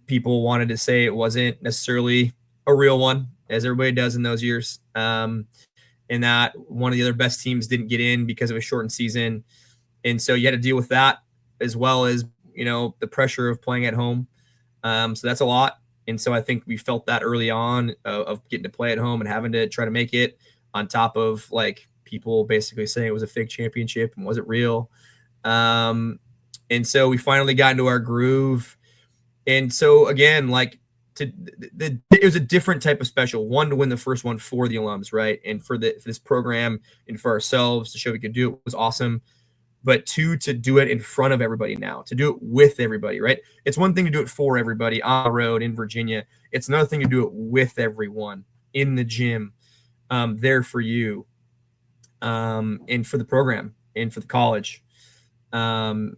people wanted to say it wasn't necessarily a real one, as everybody does in those years. And that one of the other best teams didn't get in because of a shortened season. And so you had to deal with that, as well as, the pressure of playing at home. So that's a lot. And so I think we felt that early on of getting to play at home and having to try to make it, on top of like people basically saying it was a fake championship and wasn't real. And so we finally got into our groove. And so again, like it was a different type of special. One, to win the first one for the alums, right? And for this program and for ourselves to show we could do it was awesome. But two, to do it in front of everybody now, to do it with everybody, right? It's one thing to do it for everybody on the road in Virginia. It's another thing to do it with everyone in the gym, there for you, and for the program and for the college, to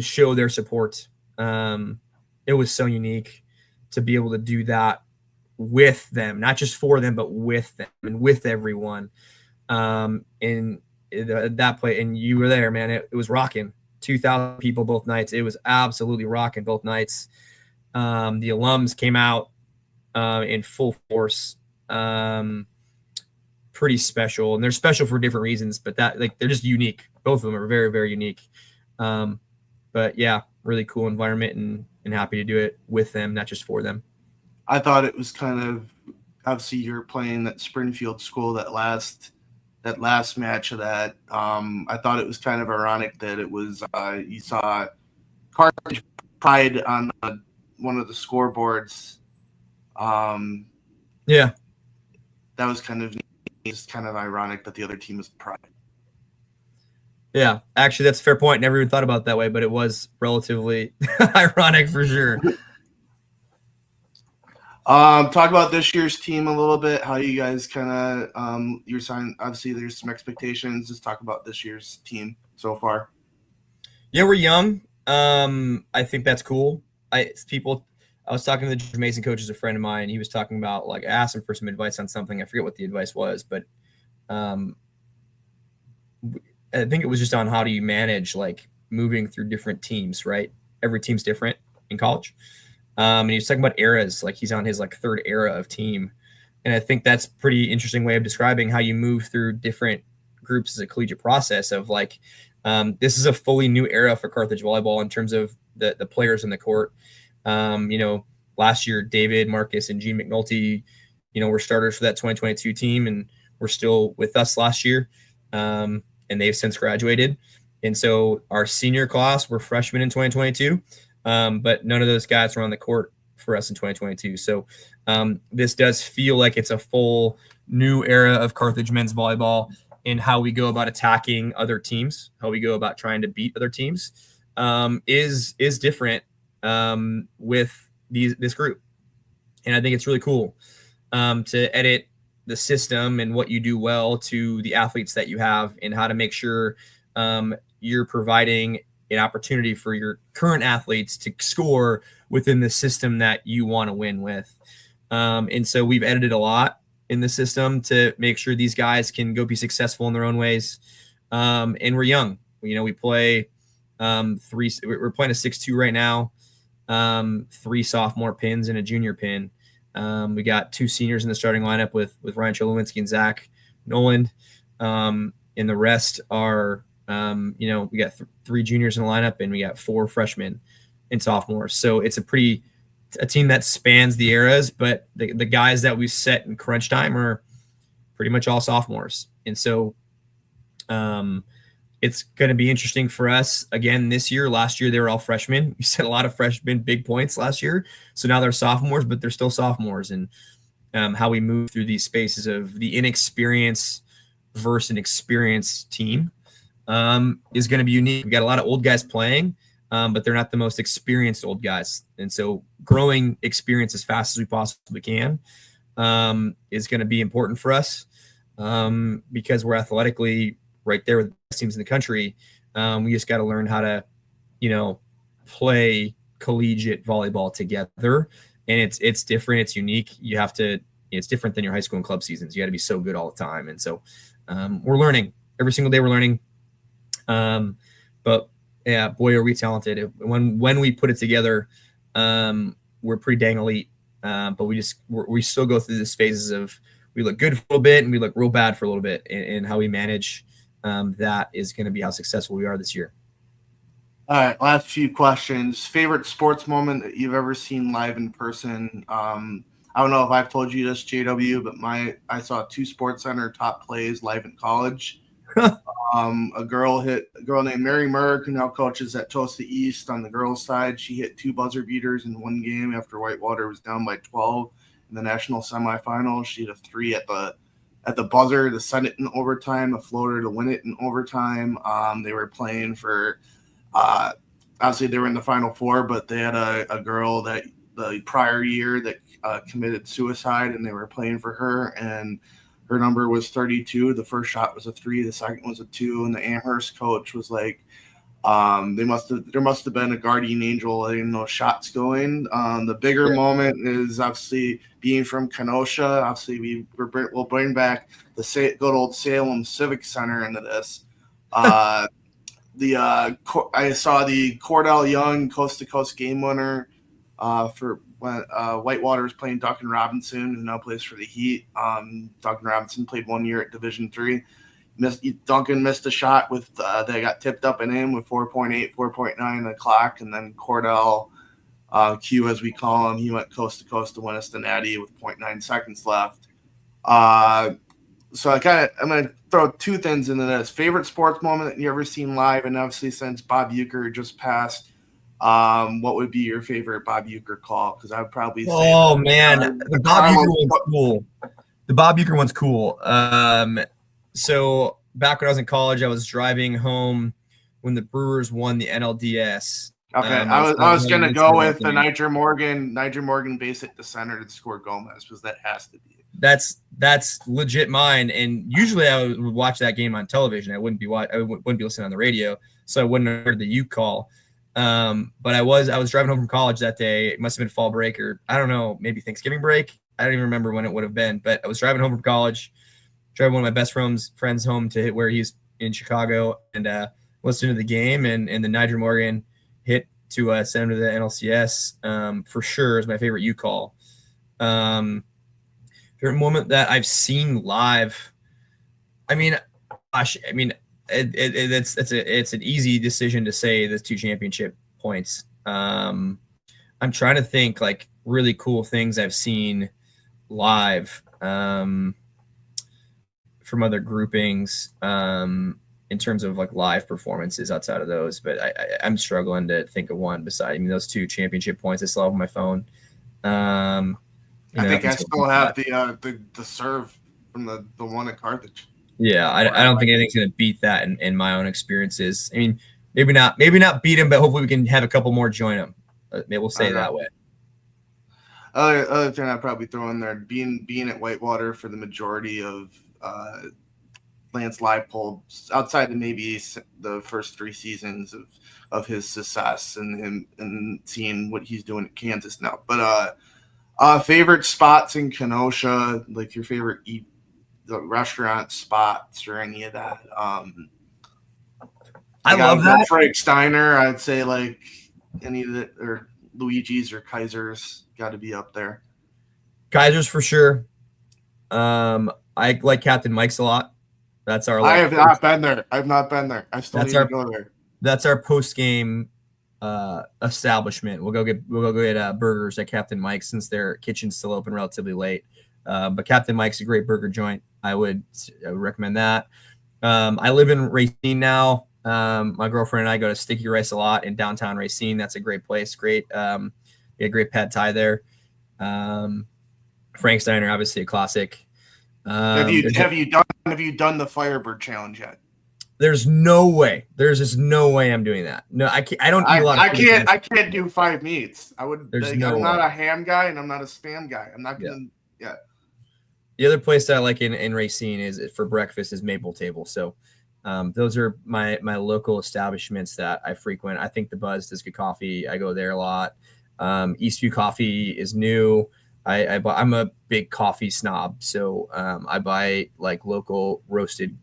show their support. It was so unique to be able to do that with them, not just for them, but with them and with everyone. And that play, and you were there, man. It was rocking. 2,000 people both nights. It was absolutely rocking both nights. The alums came out in full force. pretty special, and they're special for different reasons, but that like they're just unique. Both of them are very, very unique. But yeah, really cool environment, and happy to do it with them, not just for them. I thought it was kind of, obviously you're playing that Springfield school that last match of that. I thought it was kind of ironic that it was you saw Carthage Pride on one of the scoreboards. Yeah. That was kind of just kind of ironic that the other team was Pride. Yeah, actually, that's a fair point. Never even thought about it that way, but it was relatively ironic for sure. Talk about this year's team a little bit. How you guys kind of you're signing. Obviously, there's some expectations. Just talk about this year's team so far. Yeah, we're young. I think that's cool. I was talking to the Mason coach, is a friend of mine. He was talking about, like, I asked him for some advice on something. I forget what the advice was, but I think it was just on how do you manage like moving through different teams, right? Every team's different in college. And he was talking about eras, like he's on his like third era of team. And I think that's pretty interesting way of describing how you move through different groups as a collegiate process of like, this is a fully new era for Carthage volleyball in terms of the players in the court. Last year, David, Marcus, and Gene McNulty, were starters for that 2022 team, and were still with us last year. And they've since graduated. And so our senior class were freshmen in 2022, but none of those guys were on the court for us in 2022. So this does feel like it's a full new era of Carthage men's volleyball in how we go about attacking other teams, how we go about trying to beat other teams, is different with this group. And I think it's really cool to edit the system and what you do well to the athletes that you have, and how to make sure you're providing an opportunity for your current athletes to score within the system that you want to win with. And so we've edited a lot in the system to make sure these guys can go be successful in their own ways. And we're young. We play we're playing a 6-2 right now, 3 sophomore pins and a junior pin. We got 2 seniors in the starting lineup with Ryan Cholowinski and Zach Noland. And the rest are, we got 3 juniors in the lineup, and we got 4 freshmen and sophomores. So it's a team that spans the eras, but the guys that we set in crunch time are pretty much all sophomores. And so it's going to be interesting for us again this year. Last year, they were all freshmen. We set a lot of freshmen big points last year. So now they're sophomores, but they're still sophomores. And how we move through these spaces of the inexperience versus an experienced team is going to be unique. We got a lot of old guys playing, but they're not the most experienced old guys. And so growing experience as fast as we possibly can is going to be important for us because we're athletically right there with the best teams in the country. We just got to learn how to, play collegiate volleyball together. And it's different. It's unique. It's different than your high school and club seasons. You got to be so good all the time. And so we're learning every single day. We're learning. But yeah, boy, are we talented. When we put it together, we're pretty dang elite. But we still go through these phases of, we look good for a little bit and we look real bad for a little bit, and how we manage that is going to be how successful we are this year. All right, last few questions. Favorite sports moment that you've ever seen live in person? I don't know if I've told you this, JW, but I saw 2 Sports Center top plays live in college. A girl named Mary Merck, who now coaches at Tosa East on the girls' side. She hit 2 buzzer beaters in one game after Whitewater was down by 12 in the national semifinals. She hit a 3 at the buzzer to send it in overtime, a floater to win it in overtime. They were playing for obviously they were in the Final Four, but they had a girl that the prior year that committed suicide, and they were playing for her, and her number was 32. The first shot was a 3, the second was a 2, and the Amherst coach was like, there must have been a guardian angel letting those shots going. The bigger moment is obviously being from Kenosha. Obviously, we'll bring back the good old Salem Civic Center into this. I saw the Cordell Young coast to coast game winner for when Whitewater was playing Duncan Robinson, who now plays for the Heat. Duncan Robinson played 1 year at Division III. Duncan missed a shot with they got tipped up and in with 4.8, 4.9 the clock, and then Cordell Q, as we call him, he went coast to coast to win us the Natty with 0.9 seconds left. So I'm going to throw two things into this. Favorite sports moment that you ever seen live, and obviously since Bob Uecker just passed, what would be your favorite Bob Uecker call? Because I would probably say, oh man, the Bob Uecker one's cool. The Bob Uecker one's cool. So back when I was in college, I was driving home when the Brewers won the NLDS. Okay, I was gonna go with the Niger Morgan base hit the center to score Gomez, because that has to be. That's legit mine. And usually I would watch that game on television. I wouldn't be listening on the radio, so I wouldn't have heard the Uke call. But I was driving home from college that day. It must have been fall break, or I don't know, maybe Thanksgiving break. I don't even remember when it would have been. But I was driving home from college, driving one of my best friends home to hit where he's in Chicago, and listening to the game, and the Niger Morgan hit to send him to the NLCS. For sure is my favorite Uke call. Favorite moment that I've seen live. I mean, it's an easy decision to say the 2 championship points. I'm trying to think like really cool things I've seen live from other groupings in terms of like live performances outside of those, but I'm struggling to think of one beside. I mean, those 2 championship points I still have on my phone. I think I still have the serve from the one at Carthage. Yeah, I don't think anything's going to beat that in my own experiences. I mean, maybe not beat him, but hopefully we can have a couple more join him. Maybe we'll say it that way. Other thing I'd probably throw in there, being at Whitewater for the majority of Lance Leipold, outside of maybe the first 3 seasons of his success, and seeing what he's doing at Kansas now. But favorite spots in Kenosha, like your favorite the restaurant spots or any of that. I love that. Frank Steiner, I'd say like any of the, or Luigi's or Kaiser's got to be up there. Kaiser's for sure. I like Captain Mike's a lot. That's our. I have not been there. I've not been there. I still need to go there. That's our post game establishment. We'll go get burgers at Captain Mike's since their kitchen's still open relatively late. But Captain Mike's a great burger joint. I would recommend that. I live in Racine now. My girlfriend and I go to Sticky Rice a lot in downtown Racine. That's a great place. Great. We had great pad thai there. Frank Steiner, obviously a classic. Have you done the Firebird Challenge yet? There's no way. There's just no way I'm doing that. No, I can't. I don't eat a lot of food. I can't do 5 meats. I'm not a ham guy and I'm not a spam guy. I'm not gonna. Yeah. The other place that I like in Racine is for breakfast is Maple Table. So those are my local establishments that I frequent. I think the Buzz does good coffee. I go there a lot. Eastview Coffee is new. I'm a big coffee snob, so I buy like local roasted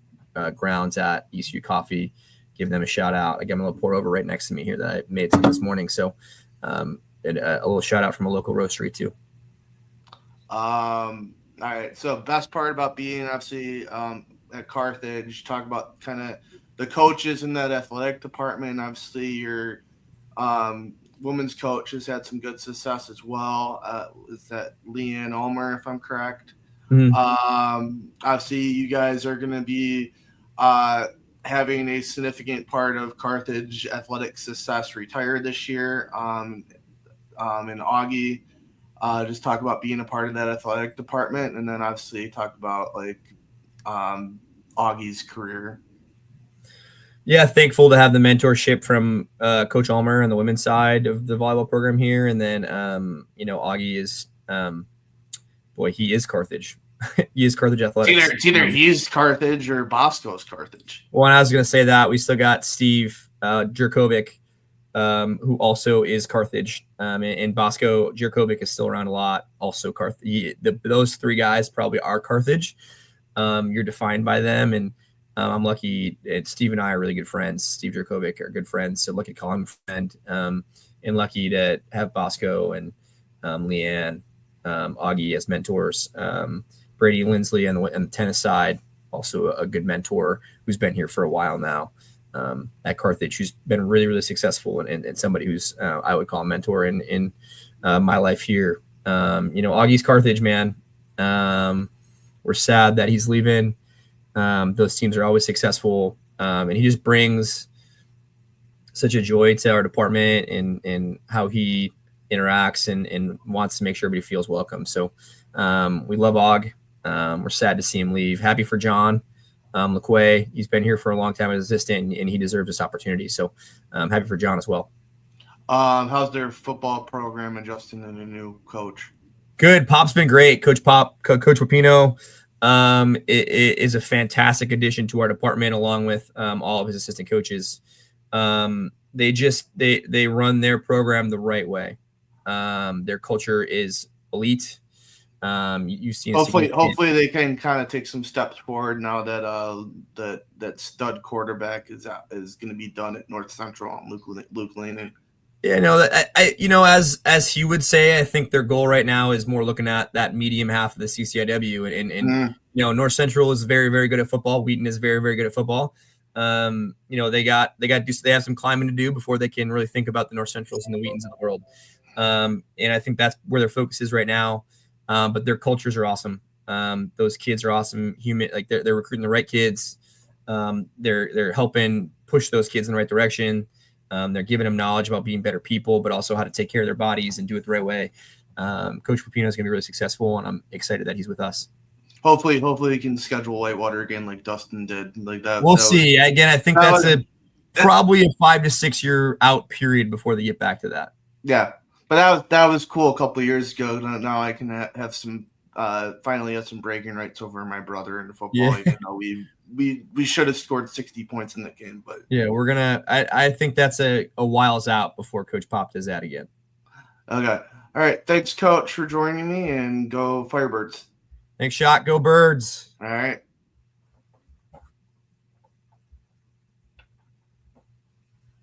grounds at Eastview Coffee. Give them a shout out. I got a little pour over right next to me here that I made some this morning. So and a little shout out from a local roastery too. All right. So best part about being obviously at Carthage, talk about kind of the coaches in that athletic department. Obviously, your women's coach has had some good success as well. Is that Leanne Ulmer, if I'm correct? Mm-hmm. Obviously, you guys are going to be having a significant part of Carthage athletic success retire this year. And Augie, just talk about being a part of that athletic department, and then obviously talk about like Augie's career. Yeah, thankful to have the mentorship from Coach Ulmer on the women's side of the volleyball program here, and then Augie is he is Carthage. He is Carthage Athletics. It's either he's Carthage or Bosco's Carthage. Well, and I was going to say that we still got Steve Jerkovic, who also is Carthage, and Bosco Jerkovic is still around a lot. Also Carthage. Those 3 guys probably are Carthage. You're defined by them, and I'm lucky. Steve and I are really good friends. Steve Jerkovic are good friends, so lucky to call him a friend, and lucky to have Bosco and Leanne, Augie as mentors, Brady Lindsley on the tennis side, also a good mentor who's been here for a while now at Carthage, who's been really, really successful and somebody who's I would call a mentor in my life here. Augie's Carthage, man. We're sad that he's leaving. Those teams are always successful, and he just brings such a joy to our department and how he interacts and wants to make sure everybody feels welcome. So we love Og. We're sad to see him leave. Happy for John LeQuay. He's been here for a long time as assistant, and he deserves this opportunity. So happy for John as well. How's their football program adjusting to the new coach? Good. Pop's been great. Coach Papino is a fantastic addition to our department, along with all of his assistant coaches. They run their program the right way. Their culture is elite. You've seen hopefully they can kind of take some steps forward now that that stud quarterback is going to be done at North Central and Luke Laney. Yeah, as he would say, I think their goal right now is more looking at that medium half of the CCIW, and North Central is very, very good at football. Wheaton is very, very good at football. They have some climbing to do before they can really think about the North Centrals and the Wheatons of the world. And I think that's where their focus is right now. But their cultures are awesome. Those kids are awesome. They're recruiting the right kids. They're helping push those kids in the right direction. They're giving them knowledge about being better people, but also how to take care of their bodies and do it the right way. Coach Pepino is going to be really successful, and I'm excited that he's with us. Hopefully he can schedule Whitewater again like Dustin did. Like that. We'll see. Again, I think that's probably a 5 to 6 year out period before they get back to that. Yeah, but that was cool a couple of years ago. Now I can have some finally have some bragging rights over my brother in the football. Yeah. Even though we should have scored 60 points in that game, but yeah, we're gonna. I think that's a whiles out before Coach Pop does that again. Okay, all right. Thanks, Coach, for joining me, and go Firebirds. Thanks, Shot. Go Birds. All right.